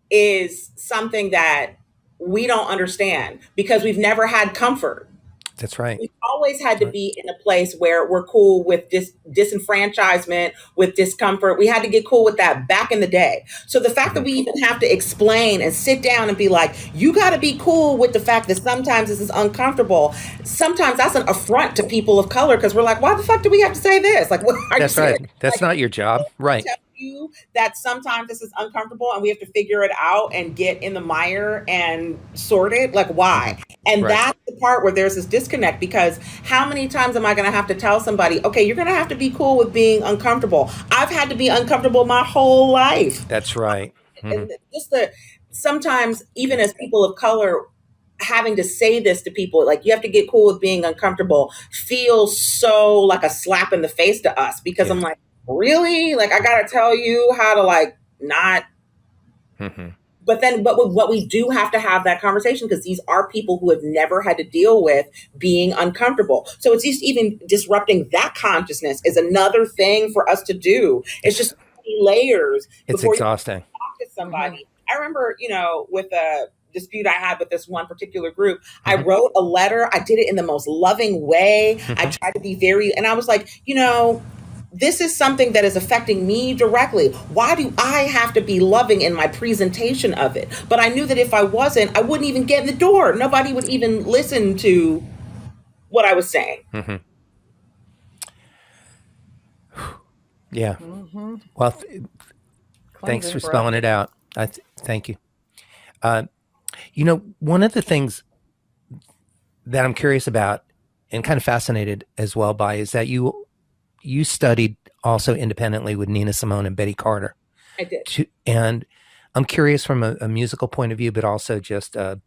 is something that we don't understand because we've never had comfort. That's right. We've always had to be in a place where we're cool with disenfranchisement, with discomfort. We had to get cool with that back in the day. So the fact that we even have to explain and sit down and be like, you got to be cool with the fact that sometimes this is uncomfortable. Sometimes that's an affront to people of color because we're like, why the fuck do we have to say this? Like, what are That's you right. saying? That's not your job. Right. You that sometimes this is uncomfortable and we have to figure it out and get in the mire and sort it. Like, why? And that's the part where there's this disconnect, because how many times am I going to have to tell somebody, okay, you're going to have to be cool with being uncomfortable. I've had to be uncomfortable my whole life. That's right. And just sometimes even as people of color, having to say this to people, like you have to get cool with being uncomfortable, feels so like a slap in the face to us, because I'm like, really? Like, I got to tell you how to like not. But what we do have to have that conversation, because these are people who have never had to deal with being uncomfortable. So it's just even disrupting that consciousness is another thing for us to do. It's just layers. It's exhausting. You talk to somebody. I remember, with a dispute I had with this one particular group, I wrote a letter. I did it in the most loving way. I tried to be and I was like, this is something that is affecting me directly. Why do I have to be loving in my presentation of it? But I knew that if I wasn't, I wouldn't even get in the door. Nobody would even listen to what I was saying. Yeah. Well, thanks for spelling it out. Thank you. One of the things that I'm curious about and kind of fascinated as well by is that you studied also independently with Nina Simone and Betty Carter. I did. And I'm curious from a musical point of view, but also just a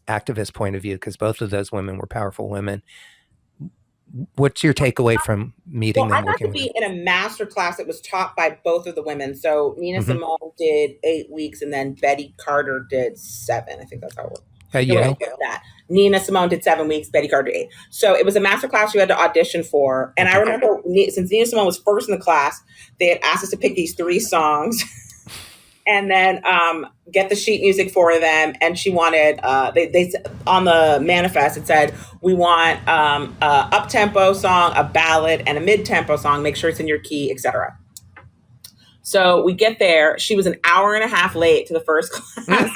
activist point of view, because both of those women were powerful women. What's your takeaway from meeting them? I got to be in a master class that was taught by both of the women. So Nina Simone did 8 weeks, and then Betty Carter did 7. I think that's how it worked. Nina Simone did 7 weeks, Betty Carter 8. So it was a master class you had to audition for. And I remember since Nina Simone was first in the class, they had asked us to pick these 3 songs and then get the sheet music for them. And she wanted, they on the manifest, it said, we want a up-tempo song, a ballad, and a mid-tempo song. Make sure it's in your key, etc. So we get there. She was an hour and a half late to the first class.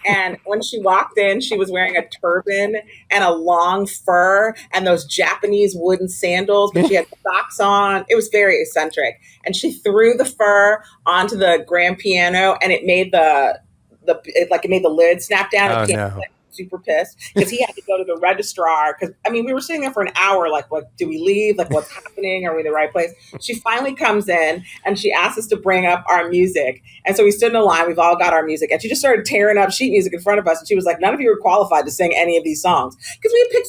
And when she walked in, she was wearing a turban and a long fur and those Japanese wooden sandals, but she had socks on. It was very eccentric. And she threw the fur onto the grand piano, and it made it made the lid snap down. Oh, the piano, no. super pissed because he had to go to the registrar because we were sitting there for an hour like, what, do we leave, like what's happening, are we in the right place? She finally comes in and she asked us to bring up our music, and so we stood in a line, we've all got our music, and she just started tearing up sheet music in front of us, and she was like, none of you are qualified to sing any of these songs because we had picked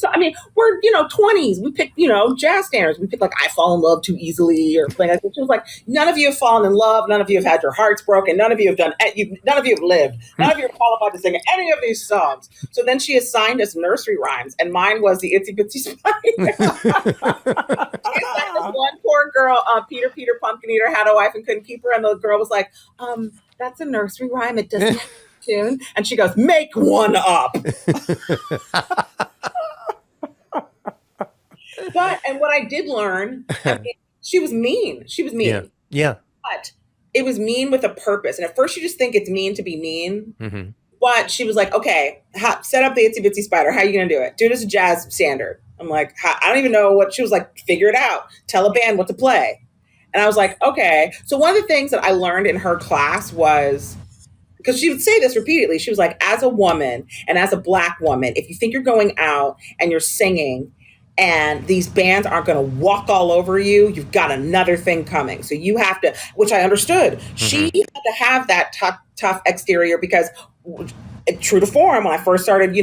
we're 20s, we picked jazz standards, we picked like I Fall in Love Too Easily or something like that. She was like, none of you have fallen in love, none of you have had your hearts broken, none of you have none of you have lived, none of you are qualified to sing any of these songs. So then she assigned us nursery rhymes, and mine was the Itsy Bitsy Spider. She assigned this one poor girl, Peter Pumpkin Eater had a wife and couldn't keep her, and the girl was like, that's a nursery rhyme, it doesn't have a tune. And she goes, make one up. And what I did learn, she was mean. She was mean. Yeah. But it was mean with a purpose. And at first you just think it's mean to be mean. Mm-hmm. But she was like, okay, set up the Itsy Bitsy Spider. How are you going to do it? Do it as a jazz standard. I'm like, I don't even know what. She was like, figure it out. Tell a band what to play. And I was like, okay. So one of the things that I learned in her class was, because she would say this repeatedly, she was like, as a woman and as a Black woman, if you think you're going out and you're singing and these bands aren't going to walk all over you, you've got another thing coming. So you have to, which I understood. Mm-hmm. She had to have that tough exterior because true to form, when I first started,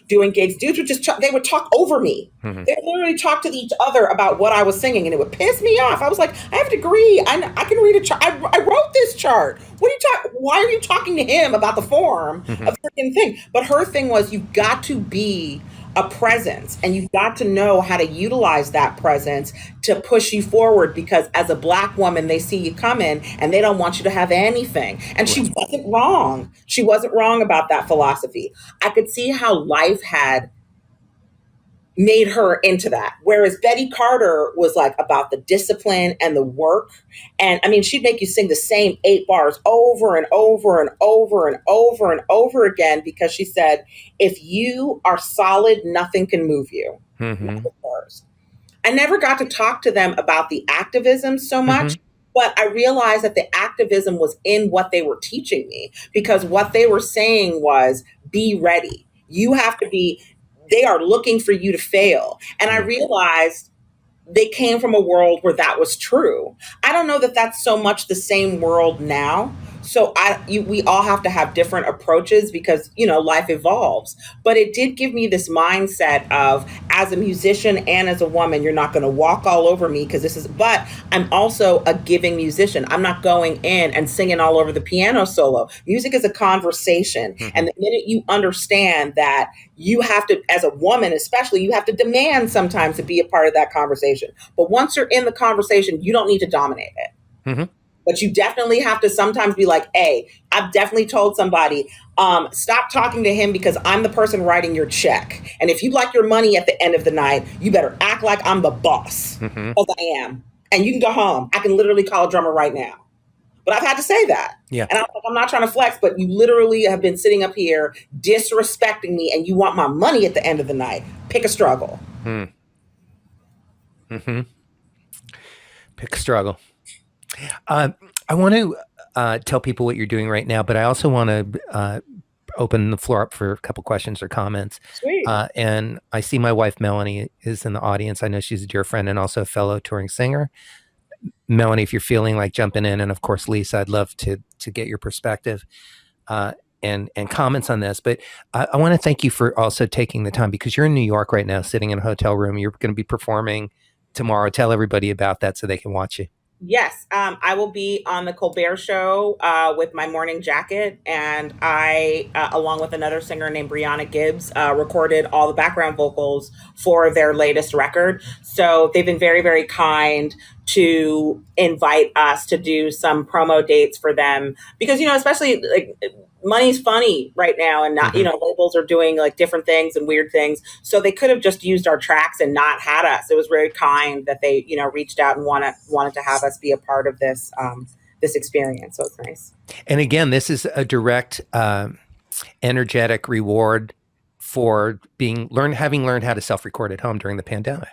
doing gigs, dudes would they would talk over me. Mm-hmm. They would literally talk to each other about what I was singing, and it would piss me off. I was like, I have a degree. I can read a chart. I wrote this chart. Why are you talking to him about the form of the freaking thing? But her thing was, you've got to be a presence, and you've got to know how to utilize that presence to push you forward, because as a Black woman, they see you coming and they don't want you to have anything. And she wasn't wrong. She wasn't wrong about that philosophy. I could see how life had made her into that. Whereas Betty Carter was like about the discipline and the work. And she'd make you sing the same 8 bars over and over and over and over and over again, because she said, if you are solid, nothing can move you. Mm-hmm. I never got to talk to them about the activism so much, but I realized that the activism was in what they were teaching me, because what they were saying was, be ready. You have to be. They are looking for you to fail. And I realized they came from a world where that was true. I don't know that that's so much the same world now. So we all have to have different approaches because, life evolves. But it did give me this mindset of, as a musician and as a woman, you're not going to walk all over me but I'm also a giving musician. I'm not going in and singing all over the piano solo. Music is a conversation. Mm-hmm. And the minute you understand that you have to, as a woman especially, you have to demand sometimes to be a part of that conversation. But once you're in the conversation, you don't need to dominate it. Mm-hmm. But you definitely have to sometimes be like, hey, I've definitely told somebody, stop talking to him because I'm the person writing your check. And if you'd like your money at the end of the night, you better act like I'm the boss, because I am. And you can go home. I can literally call a drummer right now. But I've had to say that. Yeah. And I'm not trying to flex, but you literally have been sitting up here disrespecting me, and you want my money at the end of the night. Pick a struggle. Mm-hmm. Pick a struggle. I want to tell people what you're doing right now, but I also want to open the floor up for a couple questions or comments. Sweet. And I see my wife, Melanie, is in the audience. I know she's a dear friend and also a fellow touring singer. Melanie, if you're feeling like jumping in, and of course, Lisa, I'd love to get your perspective and comments on this. But I want to thank you for also taking the time, because you're in New York right now, sitting in a hotel room. You're going to be performing tomorrow. Tell everybody about that so they can watch you. Yes, I will be on the Colbert Show with my morning jacket, and I, along with another singer named Brianna Gibbs, recorded all the background vocals for their latest record. So they've been very, very kind to invite us to do some promo dates for them, because, especially like money's funny right now, and not, labels are doing like different things and weird things. So they could have just used our tracks and not had us. It was very kind that they, reached out and wanted to have us be a part of this this experience. So it's nice. And again, this is a direct, energetic reward for having learned how to self-record at home during the pandemic.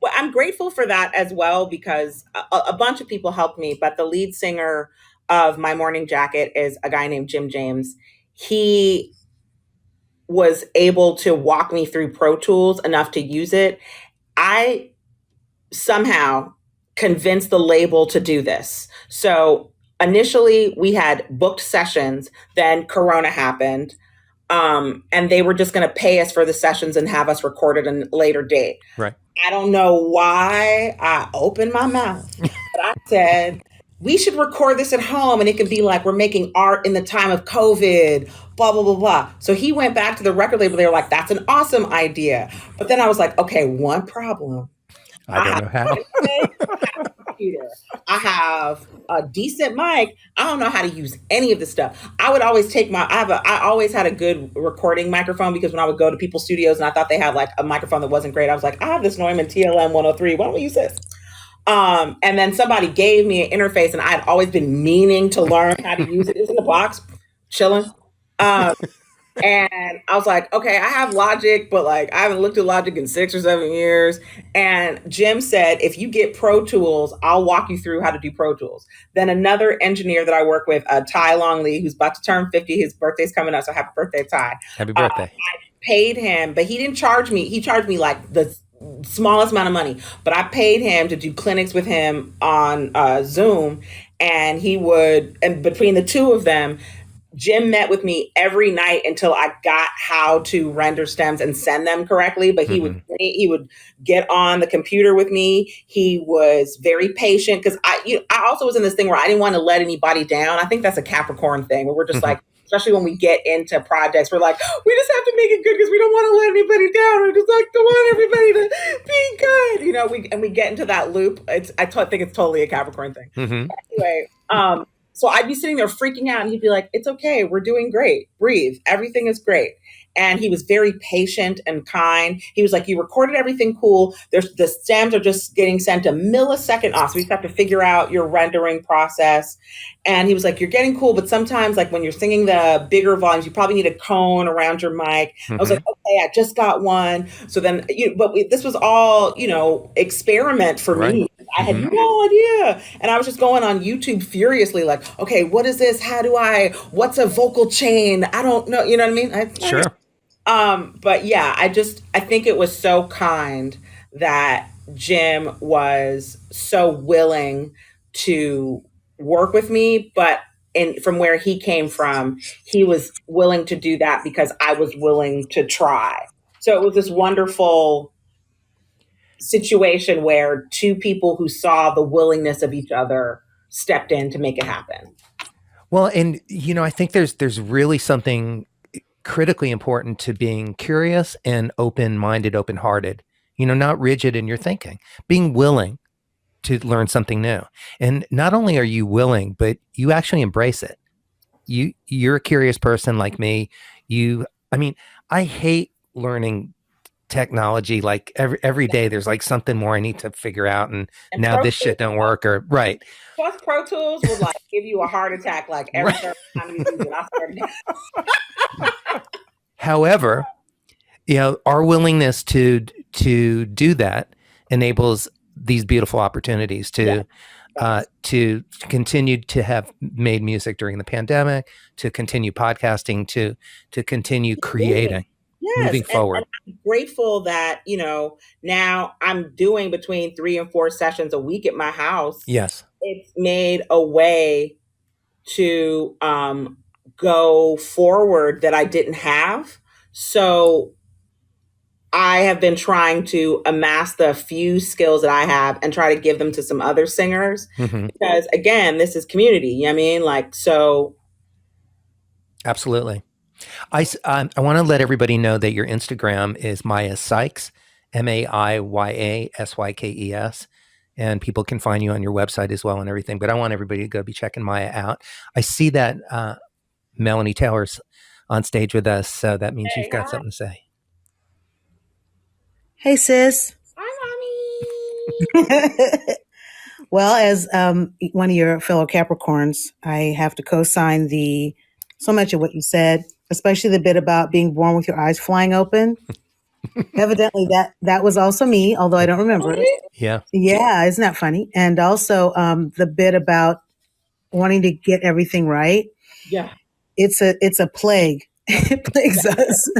Well, I'm grateful for that as well, because a bunch of people helped me, but the lead singer of My Morning Jacket is a guy named Jim James. He was able to walk me through Pro Tools enough to use it. I somehow convinced the label to do this. So initially we had booked sessions, then Corona happened. And they were just going to pay us for the sessions and have us record it a later date. Right. I don't know why I opened my mouth, but I said, we should record this at home and it can be like we're making art in the time of COVID, blah, blah, blah, blah. So he went back to the record label. They were like, that's an awesome idea. But then I was like, okay, one problem. I don't know how. I have a decent mic. I don't know how to use any of this stuff. I would always I always had a good recording microphone, because when I would go to people's studios and I thought they had like a microphone that wasn't great, I was like, I have this Neumann TLM 103. Why don't we use this? And then somebody gave me an interface, and I had always been meaning to learn how to use it. It was in the box, chilling. And I was like, okay, I have Logic, but like I haven't looked at Logic in 6 or 7 years. And Jim said, if you get Pro Tools, I'll walk you through how to do Pro Tools. Then another engineer that I work with, Ty Longley, who's about to turn 50, his birthday's coming up. So happy birthday, Ty. Happy birthday. I paid him, but he didn't charge me. He charged me like the smallest amount of money, but I paid him to do clinics with him on Zoom. And and between the two of them, Jim met with me every night until I got how to render stems and send them correctly. But he would get on the computer with me. He was very patient, because I also was in this thing where I didn't want to let anybody down. I think that's a Capricorn thing, where we're just like, especially when we get into projects, we're like, we just have to make it good because we don't want to let anybody down. We're just like, want everybody to be good. We get into that loop. I think it's totally a Capricorn thing. Anyway, so I'd be sitting there freaking out, and he'd be like, it's okay. We're doing great. Breathe. Everything is great. And he was very patient and kind. He was like, you recorded everything cool. The stems are just getting sent a millisecond off. So we just have to figure out your rendering process. And he was like, you're getting cool, but sometimes like when you're singing the bigger volumes, you probably need a cone around your mic. I was like, okay, I just got one. So then, this was all, experiment for me. I had no idea. And I was just going on YouTube furiously, like, okay, what is this? What's a vocal chain? I don't know. You know what I mean? Sure. But yeah, I think it was so kind that Jim was so willing to work with me, but from where he came from, he was willing to do that because I was willing to try. So it was this wonderful situation where two people who saw the willingness of each other stepped in to make it happen. Well, and I think there's really something critically important to being curious and open-minded, open-hearted, not rigid in your thinking, being willing to learn something new. And not only are you willing, but you actually embrace it. You're a curious person like me. I hate learning technology. Like every day there's like something more I need to figure out, and now this shit don't work, or right. Plus Pro Tools would like give you a heart attack like every time you use it. I started. However, our willingness to do that enables these beautiful opportunities to continue to have made music during the pandemic, to continue podcasting, to continue creating. Moving forward. And I'm grateful that, now I'm doing between 3 and 4 sessions a week at my house. Yes. It's made a way to go forward that I didn't have. So I have been trying to amass the few skills that I have and try to give them to some other singers. Because again, this is community. You know what I mean? Like, so. Absolutely. I want to let everybody know that your Instagram is Maiya Sykes, MAIYASYKES, and people can find you on your website as well and everything. But I want everybody to go be checking Maiya out. I see that Melanie Taylor's on stage with us, so that means you've got something to say. Hey, sis. Hi, Mommy. Well, as one of your fellow Capricorns, I have to co-sign so much of what you said, especially the bit about being born with your eyes flying open. Evidently, that was also me, although I don't remember it. Yeah. Yeah, isn't that funny? And also the bit about wanting to get everything right. Yeah. It's a plague. It plagues us.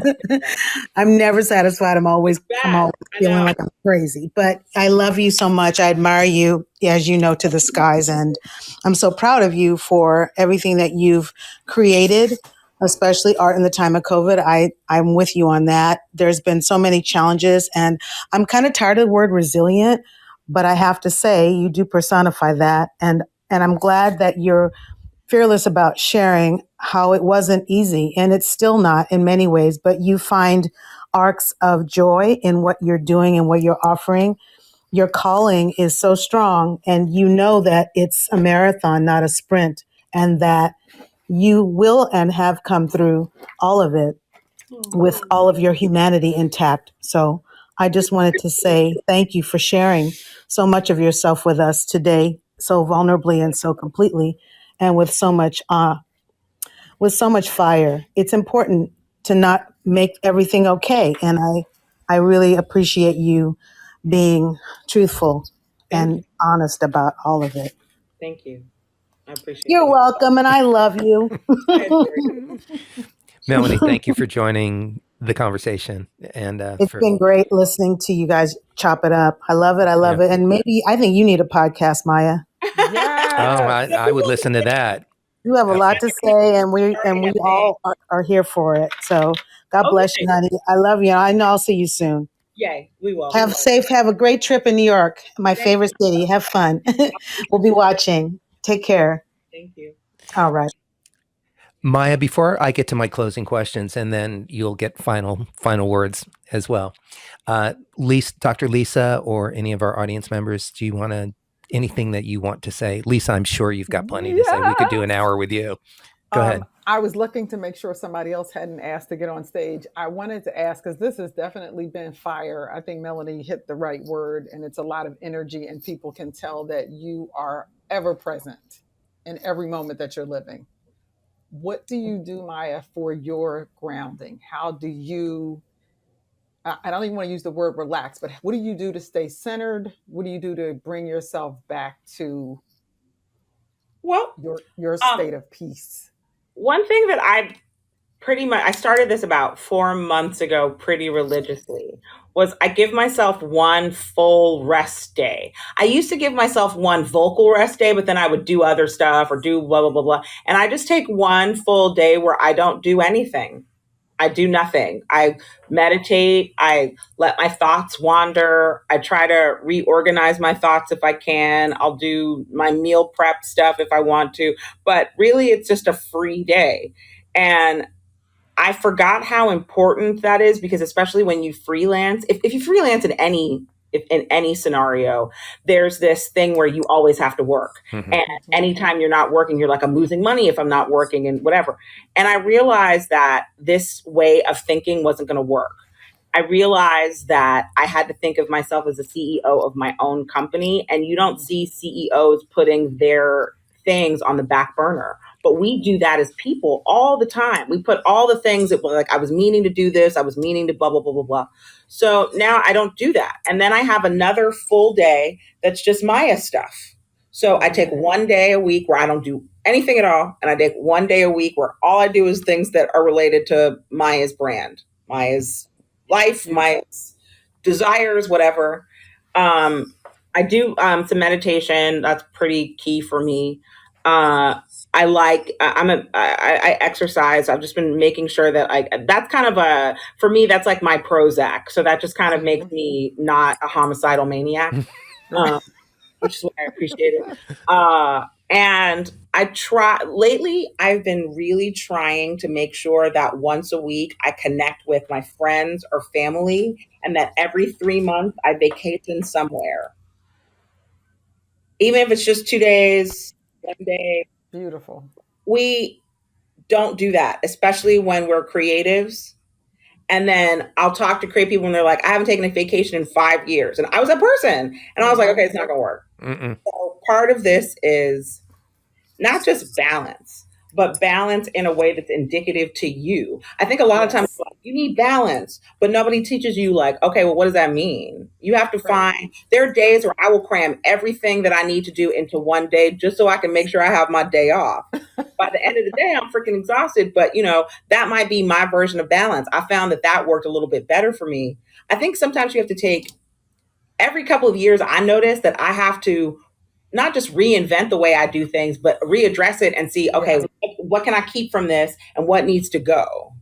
I'm never satisfied. I'm always feeling like I'm crazy. But I love you so much. I admire you, as you know, to the skies. And I'm so proud of you for everything that you've created, especially art in the time of COVID. I'm with you on that. There's been so many challenges, and I'm kind of tired of the word resilient, but I have to say you do personify that. And I'm glad that you're fearless about sharing how it wasn't easy, and it's still not in many ways, but you find arcs of joy in what you're doing and what you're offering. Your calling is so strong, and you know that it's a marathon, not a sprint, and that you will and have come through all of it with all of your humanity intact. So I just wanted to say thank you for sharing so much of yourself with us today, so vulnerably and so completely, and with so much fire. It's important to not make everything okay. And I really appreciate you being truthful and honest about all of it. Thank you. I appreciate it. You're welcome, and I love you. Melanie, thank you for joining the conversation. And it's been great listening to you guys chop it up. I love it. I love it. And maybe I think you need a podcast, Maiya. Yeah. I would listen to that. You have a lot to say, and we all are here for it. So God bless you, honey. I love you. I know I'll see you soon. Yay, we will. Have a great trip in New York, my favorite city. Have fun. We'll be watching. Take care. Thank you. All right. Maiya, before I get to my closing questions, and then you'll get final words as well. Dr. Lisa, or any of our audience members, do you want to anything that you want to say? Lisa, I'm sure you've got plenty to say. We could do an hour with you. Go ahead. I was looking to make sure somebody else hadn't asked to get on stage. I wanted to ask, because this has definitely been fire. I think Melanie hit the right word, and it's a lot of energy, and people can tell that you are ever present in every moment that you're living. What do you do, Maiya, for your grounding? How do you, I don't even want to use the word relax, but what do you do to stay centered? What do you do to bring yourself back to your state of peace? One thing that I started this about 4 months ago pretty religiously, was I give myself one full rest day. I used to give myself one vocal rest day, but then I would do other stuff or do blah, blah, blah, blah. And I just take one full day where I don't do anything. I do nothing. I meditate. I let my thoughts wander. I try to reorganize my thoughts if I can. I'll do my meal prep stuff if I want to. But really, it's just a free day. And I forgot how important that is, because especially when you freelance, if you freelance in any scenario, there's this thing where you always have to work. Mm-hmm. And anytime you're not working, you're like, I'm losing money if I'm not working and whatever. And I realized that this way of thinking wasn't going to work. I realized that I had to think of myself as a CEO of my own company. And you don't see CEOs putting their things on the back burner. But we do that as people all the time. We put all the things that, like, I was meaning to do this, I was meaning to blah, blah, blah, blah, blah. So now I don't do that. And then I have another full day that's just Maiya stuff. So I take one day a week where I don't do anything at all. And I take one day a week where all I do is things that are related to Maiya's brand, Maiya's life, Maiya's desires, whatever. I do some meditation. That's pretty key for me. I exercise. I've just been making sure that that's kind of for me, that's like my Prozac. So that just kind of makes me not a homicidal maniac, which is why I appreciate it. And lately I've been really trying to make sure that once a week I connect with my friends or family, and that every 3 months I vacation somewhere. Even if it's just 2 days, 1 day. Beautiful. We don't do that, especially when we're creatives. And then I'll talk to creative people when they're like, I haven't taken a vacation in 5 years. And I was that person. And I was like, okay, it's not going to work. So part of this is not just balance, but balance in a way that's indicative to you. I think a lot of times like, you need balance, but nobody teaches you like, okay, well, what does that mean? You have to find, there are days where I will cram everything that I need to do into one day just so I can make sure I have my day off. By the end of the day, I'm freaking exhausted, but that might be my version of balance. I found that worked a little bit better for me. I think sometimes you have to take, every couple of years, I notice that I have to not just reinvent the way I do things, but readdress it and see, okay, what can I keep from this and what needs to go?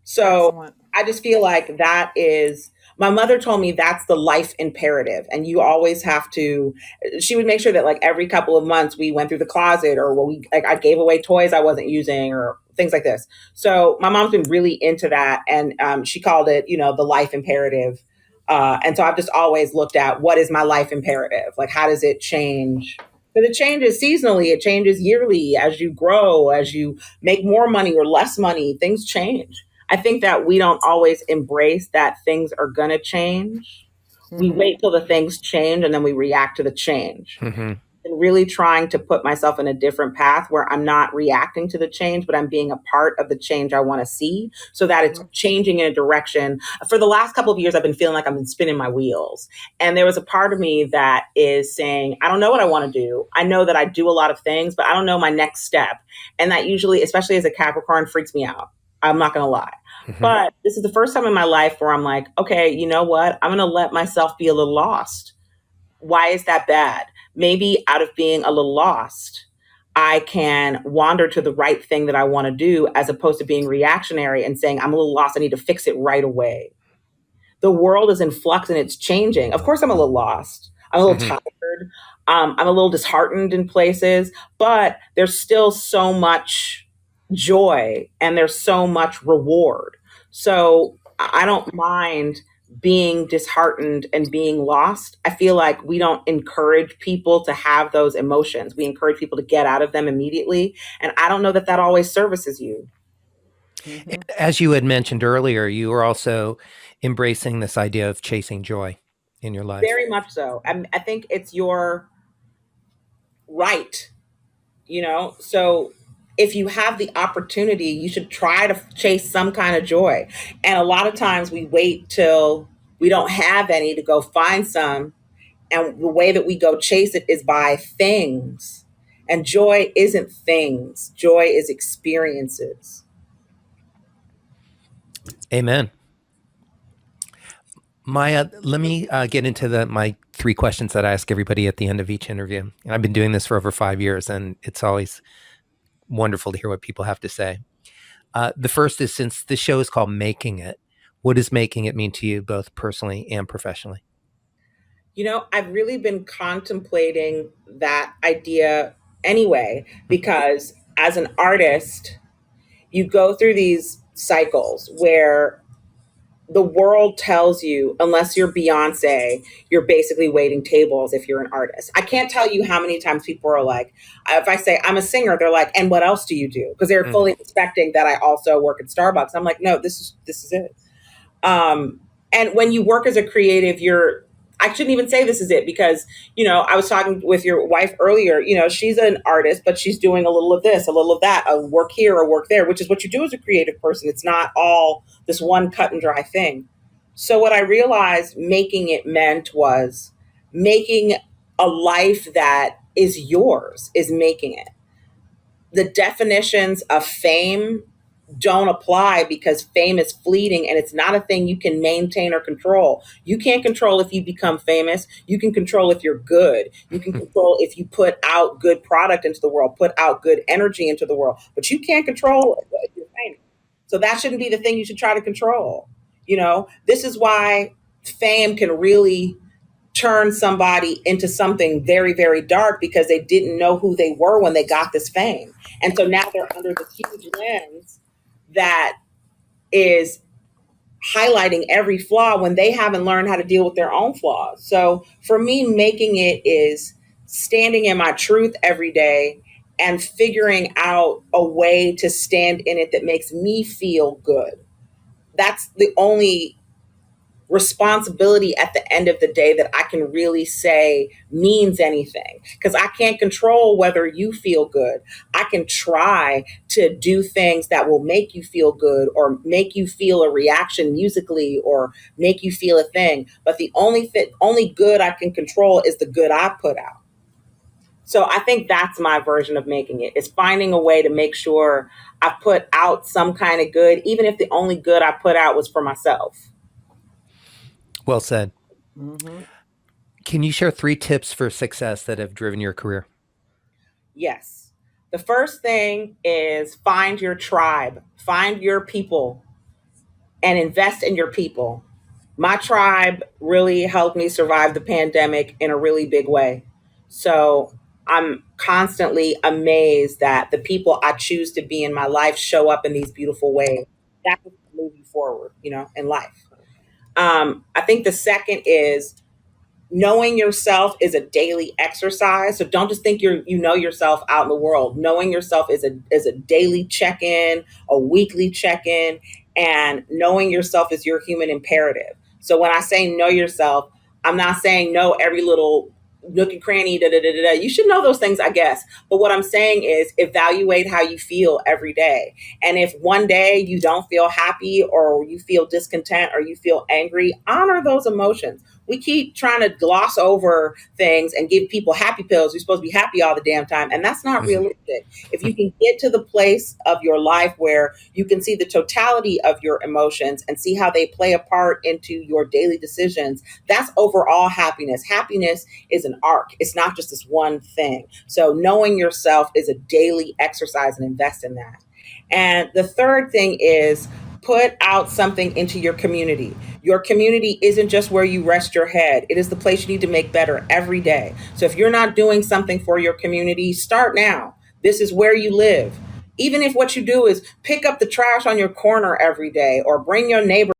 So excellent. I just feel like that is, my mother told me that's the life imperative. And you always have to, she would make sure that like every couple of months we went through the closet or I gave away toys I wasn't using or things like this. So my mom's been really into that. And she called it, the life imperative. And so I've just always looked at what is my life imperative? Like, how does it change? Because it changes seasonally, it changes yearly as you grow, as you make more money or less money, things change. I think that we don't always embrace that things are going to change. Mm-hmm. We wait till the things change and then we react to the change. Mm-hmm. And really trying to put myself in a different path where I'm not reacting to the change, but I'm being a part of the change I want to see so that it's changing in a direction. For the last couple of years, I've been feeling like I've been spinning my wheels. And there was a part of me that is saying, I don't know what I want to do. I know that I do a lot of things, but I don't know my next step. And that usually, especially as a Capricorn, freaks me out. I'm not going to lie. Mm-hmm. But this is the first time in my life where I'm like, okay, you know what? I'm going to let myself be a little lost. Why is that bad? Maybe out of being a little lost, I can wander to the right thing that I want to do as opposed to being reactionary and saying, I'm a little lost. I need to fix it right away. The world is in flux and it's changing. Of course, I'm a little lost. I'm a little tired. I'm a little disheartened in places, but there's still so much joy and there's so much reward. So I don't mind being disheartened and being lost. I feel like we don't encourage people to have those emotions. We encourage people to get out of them immediately. And I don't know that that always services you. Mm-hmm. As you had mentioned earlier, you were also embracing this idea of chasing joy in your life. Very much so. I think it's your right, so if you have the opportunity, you should try to chase some kind of joy. And a lot of times we wait till we don't have any to go find some. And the way that we go chase it is by things. And joy isn't things. Joy is experiences. Amen. Maiya, let me get into my 3 questions that I ask everybody at the end of each interview. And I've been doing this for over 5 years, and it's always wonderful to hear what people have to say. The first is, since this show is called Making It, what does making it mean to you, both personally and professionally? I've really been contemplating that idea anyway, because as an artist, you go through these cycles where the world tells you, unless you're Beyonce, you're basically waiting tables if you're an artist. I can't tell you how many times people are like, if I say I'm a singer, they're like, and what else do you do? Because they're fully expecting that I also work at Starbucks. I'm like, no, this is it. And when you work as a creative, I shouldn't even say this is it, because, I was talking with your wife earlier, she's an artist, but she's doing a little of this, a little of that, a work here or work there, which is what you do as a creative person. It's not all this one cut and dry thing. So what I realized making it meant was making a life that is yours, is making it. The definitions of fame don't apply, because fame is fleeting and it's not a thing you can maintain or control. You can't control if you become famous. You can control if you're good. You can control if you put out good product into the world, put out good energy into the world, but you can't control if you're famous. So that shouldn't be the thing you should try to control. This is why fame can really turn somebody into something very, very dark, because they didn't know who they were when they got this fame. And so now they're under this huge lens that is highlighting every flaw when they haven't learned how to deal with their own flaws. So for me, making it is standing in my truth every day and figuring out a way to stand in it that makes me feel good. That's the only responsibility at the end of the day that I can really say means anything. Because I can't control whether you feel good. I can try to do things that will make you feel good or make you feel a reaction musically or make you feel a thing. But the only good I can control is the good I put out. So I think that's my version of making it. It's finding a way to make sure I put out some kind of good, even if the only good I put out was for myself. Well said. Mm-hmm. Can you share 3 tips for success that have driven your career? Yes. The first thing is find your tribe, find your people, and invest in your people. My tribe really helped me survive the pandemic in a really big way. So I'm constantly amazed that the people I choose to be in my life show up in these beautiful ways. That will move you forward, in life. I think the second is knowing yourself is a daily exercise. So don't just think you know yourself out in the world. Knowing yourself is a daily check-in, a weekly check-in, and knowing yourself is your human imperative. So when I say know yourself, I'm not saying know every little nook and cranny, da da da da. You should know those things, I guess. But what I'm saying is evaluate how you feel every day. And if one day you don't feel happy or you feel discontent or you feel angry, honor those emotions. We keep trying to gloss over things and give people happy pills. We're supposed to be happy all the damn time. And that's not realistic. If you can get to the place of your life where you can see the totality of your emotions and see how they play a part into your daily decisions, that's overall happiness. Happiness is an arc. It's not just this one thing. So knowing yourself is a daily exercise and invest in that. And the third thing is put out something into your community. Your community isn't just where you rest your head. It is the place you need to make better every day. So if you're not doing something for your community, start now. This is where you live. Even if what you do is pick up the trash on your corner every day or bring your neighbor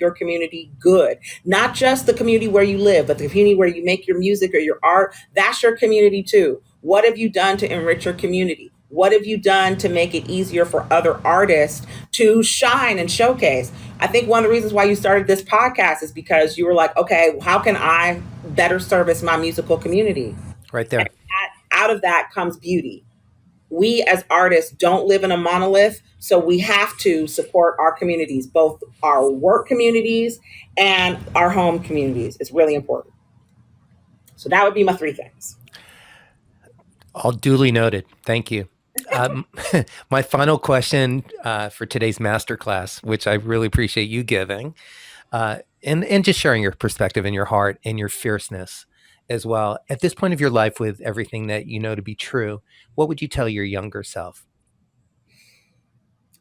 your community good, not just the community where you live, but the community where you make your music or your art. That's your community too. What have you done to enrich your community? What have you done to make it easier for other artists to shine and showcase? I think one of the reasons why you started this podcast is because you were like, okay, how can I better service my musical community? Right there. And out of that comes beauty. We as artists don't live in a monolith, so we have to support our communities, both our work communities and our home communities. It's really important. So that would be my 3 things. All duly noted. Thank you. My final question for today's masterclass, which I really appreciate you giving, and just sharing your perspective and your heart and your fierceness as well. At this point of your life, with everything that you know to be true, what would you tell your younger self?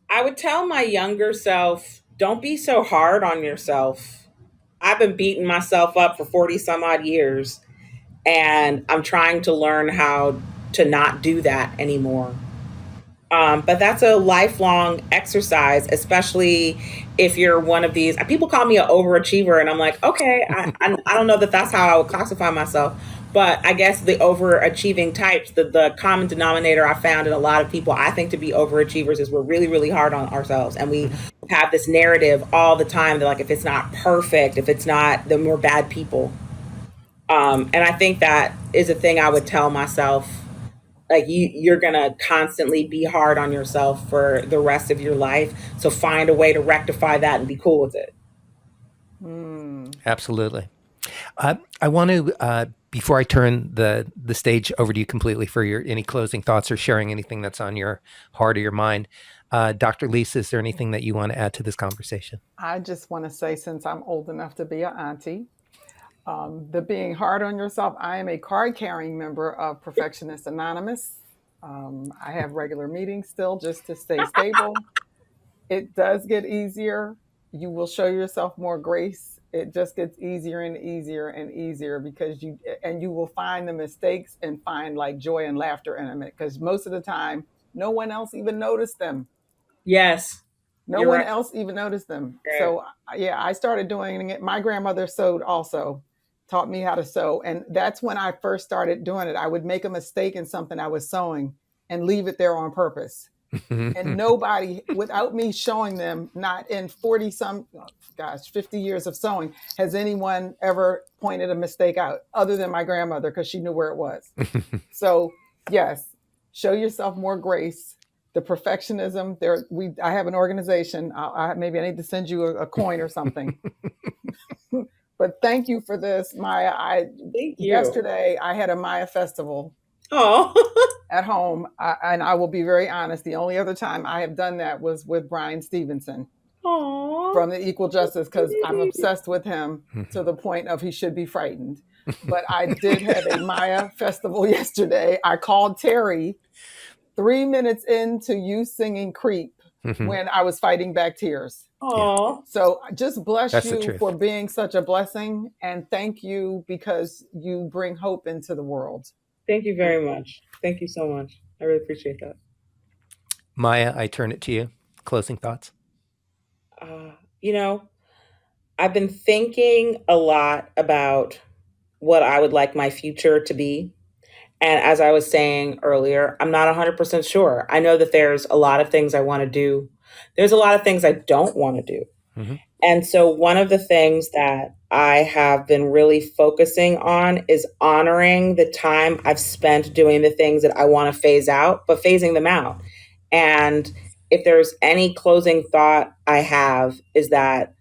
I would tell my younger self, don't be so hard on yourself. I've been beating myself up for 40 some odd years, and I'm trying to learn how to not do that anymore. But that's a lifelong exercise, especially if you're one of these. People call me an overachiever, and I'm like, okay, I don't know that that's how I would classify myself. But I guess the overachieving types, the common denominator I found in a lot of people I think to be overachievers is we're really, really hard on ourselves. And we have this narrative all the time that, like, if it's not perfect, if it's not, then we're bad people. And I think that is a thing I would tell myself. Like, you're going to constantly be hard on yourself for the rest of your life. So find a way to rectify that and be cool with it. Absolutely. I want to, before I turn the stage over to you completely for any closing thoughts or sharing anything that's on your heart or your mind, Dr. Lisa, is there anything that you want to add to this conversation? I just want to say, since I'm old enough to be an auntie, the being hard on yourself, I am a card-carrying member of Perfectionist Anonymous. I have regular meetings still just to stay stable. It does get easier. You will show yourself more grace. It just gets easier and easier and easier because you will find the mistakes and find like joy and laughter in them, because most of the time, no one else even noticed them. Yes. No one else even noticed them. Right. So yeah, I started doing it. My grandmother sewed also, taught me how to sew. And that's when I first started doing it. I would make a mistake in something I was sewing and leave it there on purpose. And nobody, without me showing them, not in 50 years of sewing, has anyone ever pointed a mistake out other than my grandmother, because she knew where it was. So yes, show yourself more grace. The perfectionism there. I have an organization. Maybe I need to send you a coin or something. But thank you for this, Maiya. Thank you. Yesterday I had a Maiya festival. Oh. At home, and I will be very honest, the only other time I have done that was with Brian Stevenson. Aww. From the Equal Justice, because I'm obsessed with him to the point of he should be frightened. But I did have a Maiya festival yesterday. I called Terry 3 minutes into you singing Creep when I was fighting back tears. Aww. So just bless That's you for being such a blessing, and thank you because you bring hope into the world. Thank you very much. Thank you so much. I really appreciate that. Maiya, I turn it to you. Closing thoughts. I've been thinking a lot about what I would like my future to be. And as I was saying earlier, I'm not 100% sure. I know that there's a lot of things I want to do. There's a lot of things I don't want to do. Mm-hmm. And so one of the things that I have been really focusing on is honoring the time I've spent doing the things that I want to phase out, but phasing them out. And if there's any closing thought I have is that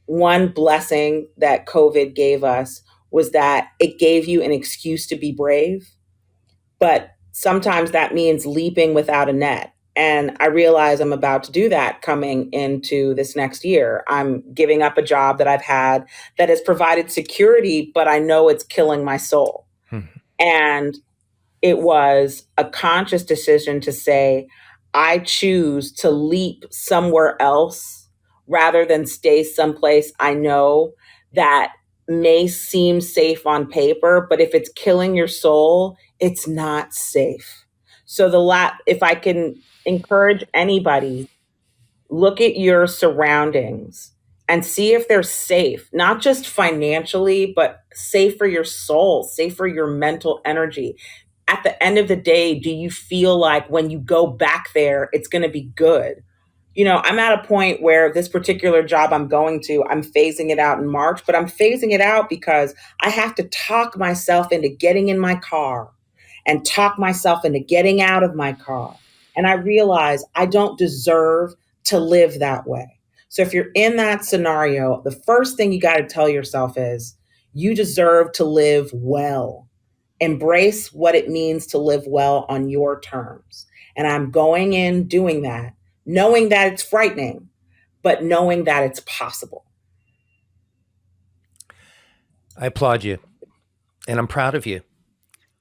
one blessing that COVID gave us was that it gave you an excuse to be brave. But sometimes that means leaping without a net. And I realize I'm about to do that coming into this next year. I'm giving up a job that I've had that has provided security, but I know it's killing my soul. And it was a conscious decision to say, I choose to leap somewhere else rather than stay someplace I know that may seem safe on paper, but if it's killing your soul, it's not safe. So if I can encourage anybody, look at your surroundings and see if they're safe, not just financially, but safe for your soul, safe for your mental energy. At the end of the day, do you feel like when you go back there, it's going to be good? I'm at a point where this particular job I'm going to, I'm phasing it out in March, but I'm phasing it out because I have to talk myself into getting in my car and talk myself into getting out of my car. And I realize I don't deserve to live that way. So if you're in that scenario, the first thing you got to tell yourself is you deserve to live well. Embrace what it means to live well on your terms. And I'm going in doing that, knowing that it's frightening, but knowing that it's possible. I applaud you, and I'm proud of you.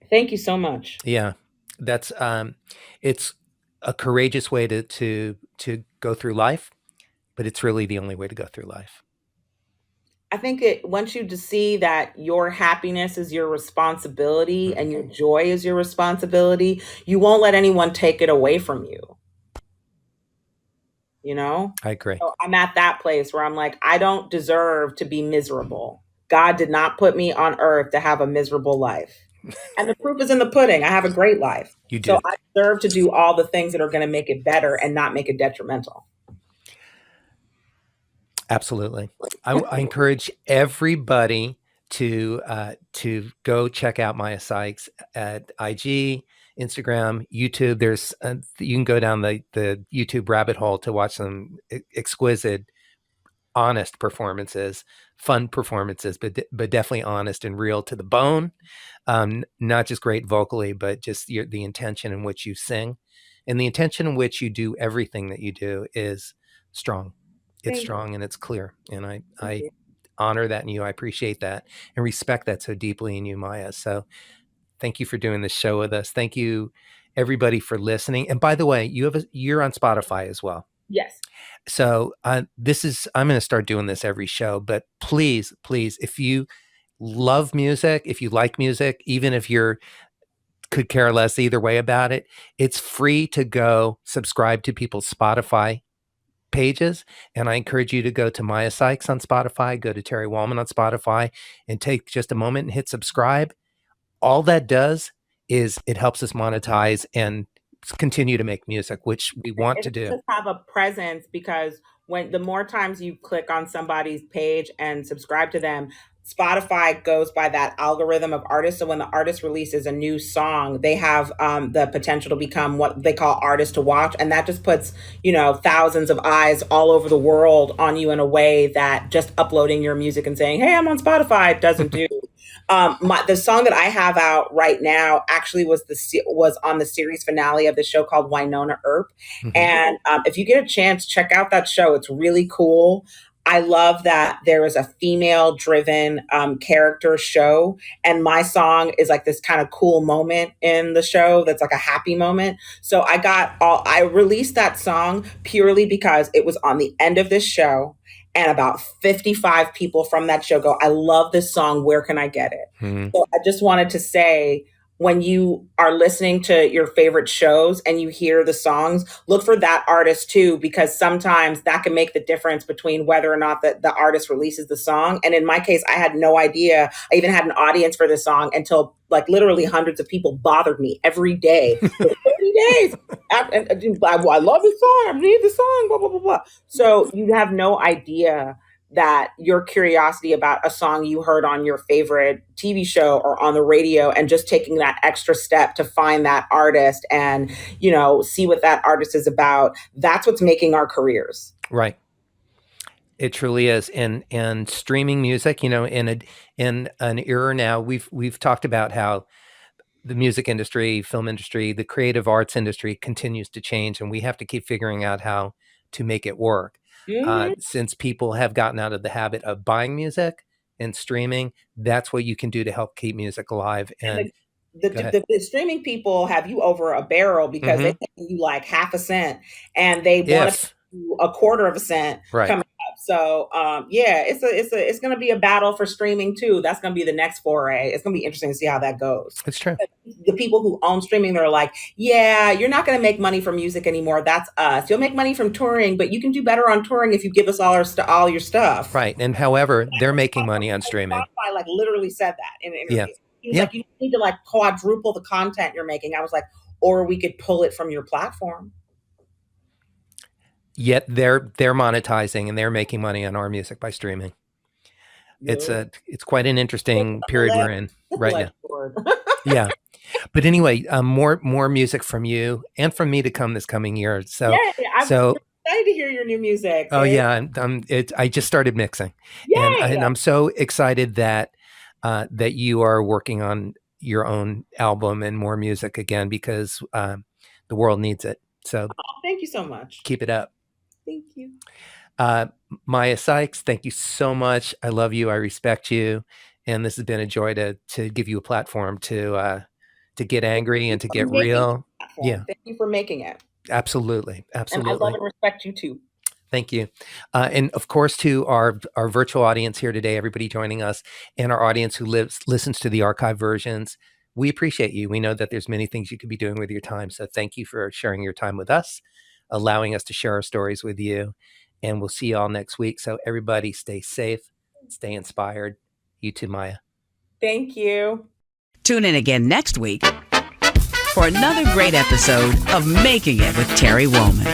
Thank you so much. Yeah, that's it's a courageous way to go through life, but it's really the only way to go through life. I think once you see that your happiness is your responsibility and your joy is your responsibility, you won't let anyone take it away from you. I agree. So I'm at that place where I'm like, I don't deserve to be miserable. God did not put me on earth to have a miserable life. And the proof is in the pudding. I have a great life. You did. So I deserve to do all the things that are going to make it better and not make it detrimental. Absolutely. I encourage everybody to go check out Maiya Sykes at IG, Instagram, YouTube. There's you can go down the YouTube rabbit hole to watch some exquisite, honest performances, fun performances, but definitely honest and real to the bone. Not just great vocally, but just the intention in which you sing, and the intention in which you do everything that you do is strong. It's strong and it's clear, and I honor that in you. I appreciate that and respect that so deeply in you, Maiya. So thank you for doing this show with us. Thank you, everybody, for listening. And by the way, you're on Spotify as well. Yes. So I'm going to start doing this every show, but please, if you love music, if you like music, even if could care less either way about it, it's free to go subscribe to people's Spotify pages. And I encourage you to go to Maiya Sykes on Spotify, go to Terry Wollman on Spotify, and take just a moment and hit subscribe. All that does is it helps us monetize and continue to make music, which we want to do. Just have a presence, because when the more times you click on somebody's page and subscribe to them, Spotify goes by that algorithm of artists. So when the artist releases a new song, they have the potential to become what they call artists to watch. And that just puts, thousands of eyes all over the world on you in a way that just uploading your music and saying, hey, I'm on Spotify doesn't do. The song that I have out right now actually was on the series finale of the show called Wynonna Earp. Mm-hmm. And if you get a chance, check out that show. It's really cool. I love that there is a female driven character show. And my song is like this kind of cool moment in the show that's like a happy moment. So I released that song purely because it was on the end of this show. And about 55 people from that show go, I love this song. Where can I get it? Mm-hmm. So I just wanted to say, when you are listening to your favorite shows and you hear the songs, look for that artist too, because sometimes that can make the difference between whether or not the artist releases the song. And in my case, I had no idea I even had an audience for this song until like literally hundreds of people bothered me every day for 30 days. I love this song. I need the song, blah, blah, blah, blah. So you have no idea that your curiosity about a song you heard on your favorite TV show or on the radio, and just taking that extra step to find that artist and, see what that artist is about. That's what's making our careers. Right. It truly is. And streaming music, in an era now, we've talked about how the music industry, film industry, the creative arts industry continues to change, and we have to keep figuring out how to make it work. Mm-hmm. Since people have gotten out of the habit of buying music and streaming, that's what you can do to help keep music alive. And the streaming people have you over a barrel because mm-hmm. they pay you like half a cent, and they want to a quarter of a cent coming up. So it's going to be a battle for streaming too. That's going to be the next foray. It's going to be interesting to see how that goes. It's true. The people who own streaming, they're like, yeah, you're not going to make money from music anymore. That's us. You'll make money from touring, but you can do better on touring if you give us all your stuff. Right. And however, they're making money on streaming. I like literally said that in an interview. Yeah. He was like, you need to like quadruple the content you're making. I was like, or we could pull it from your platform. Yet they're monetizing and they're making money on our music by streaming. Yeah. It's quite an interesting period we're in right now. Yeah. But anyway, more music from you and from me to come this coming year. So I'm excited to hear your new music. Oh yeah, I just started mixing, and I'm so excited that you are working on your own album and more music again, because the world needs it. So thank you so much. Keep it up. Thank you. Maiya Sykes, thank you so much. I love you. I respect you. And this has been a joy to give you a platform to get angry and to get real. Yeah. Thank you for making it. Absolutely. Absolutely. And I love and respect you too. Thank you. And of course, to our virtual audience here today, everybody joining us, and our audience who listens to the archive versions, we appreciate you. We know that there's many things you could be doing with your time. So thank you for sharing your time with us, allowing us to share our stories with you. And we'll see you all next week. So everybody stay safe, stay inspired. You too, Maiya. Thank you. Tune in again next week for another great episode of Making It with Terry Woolman.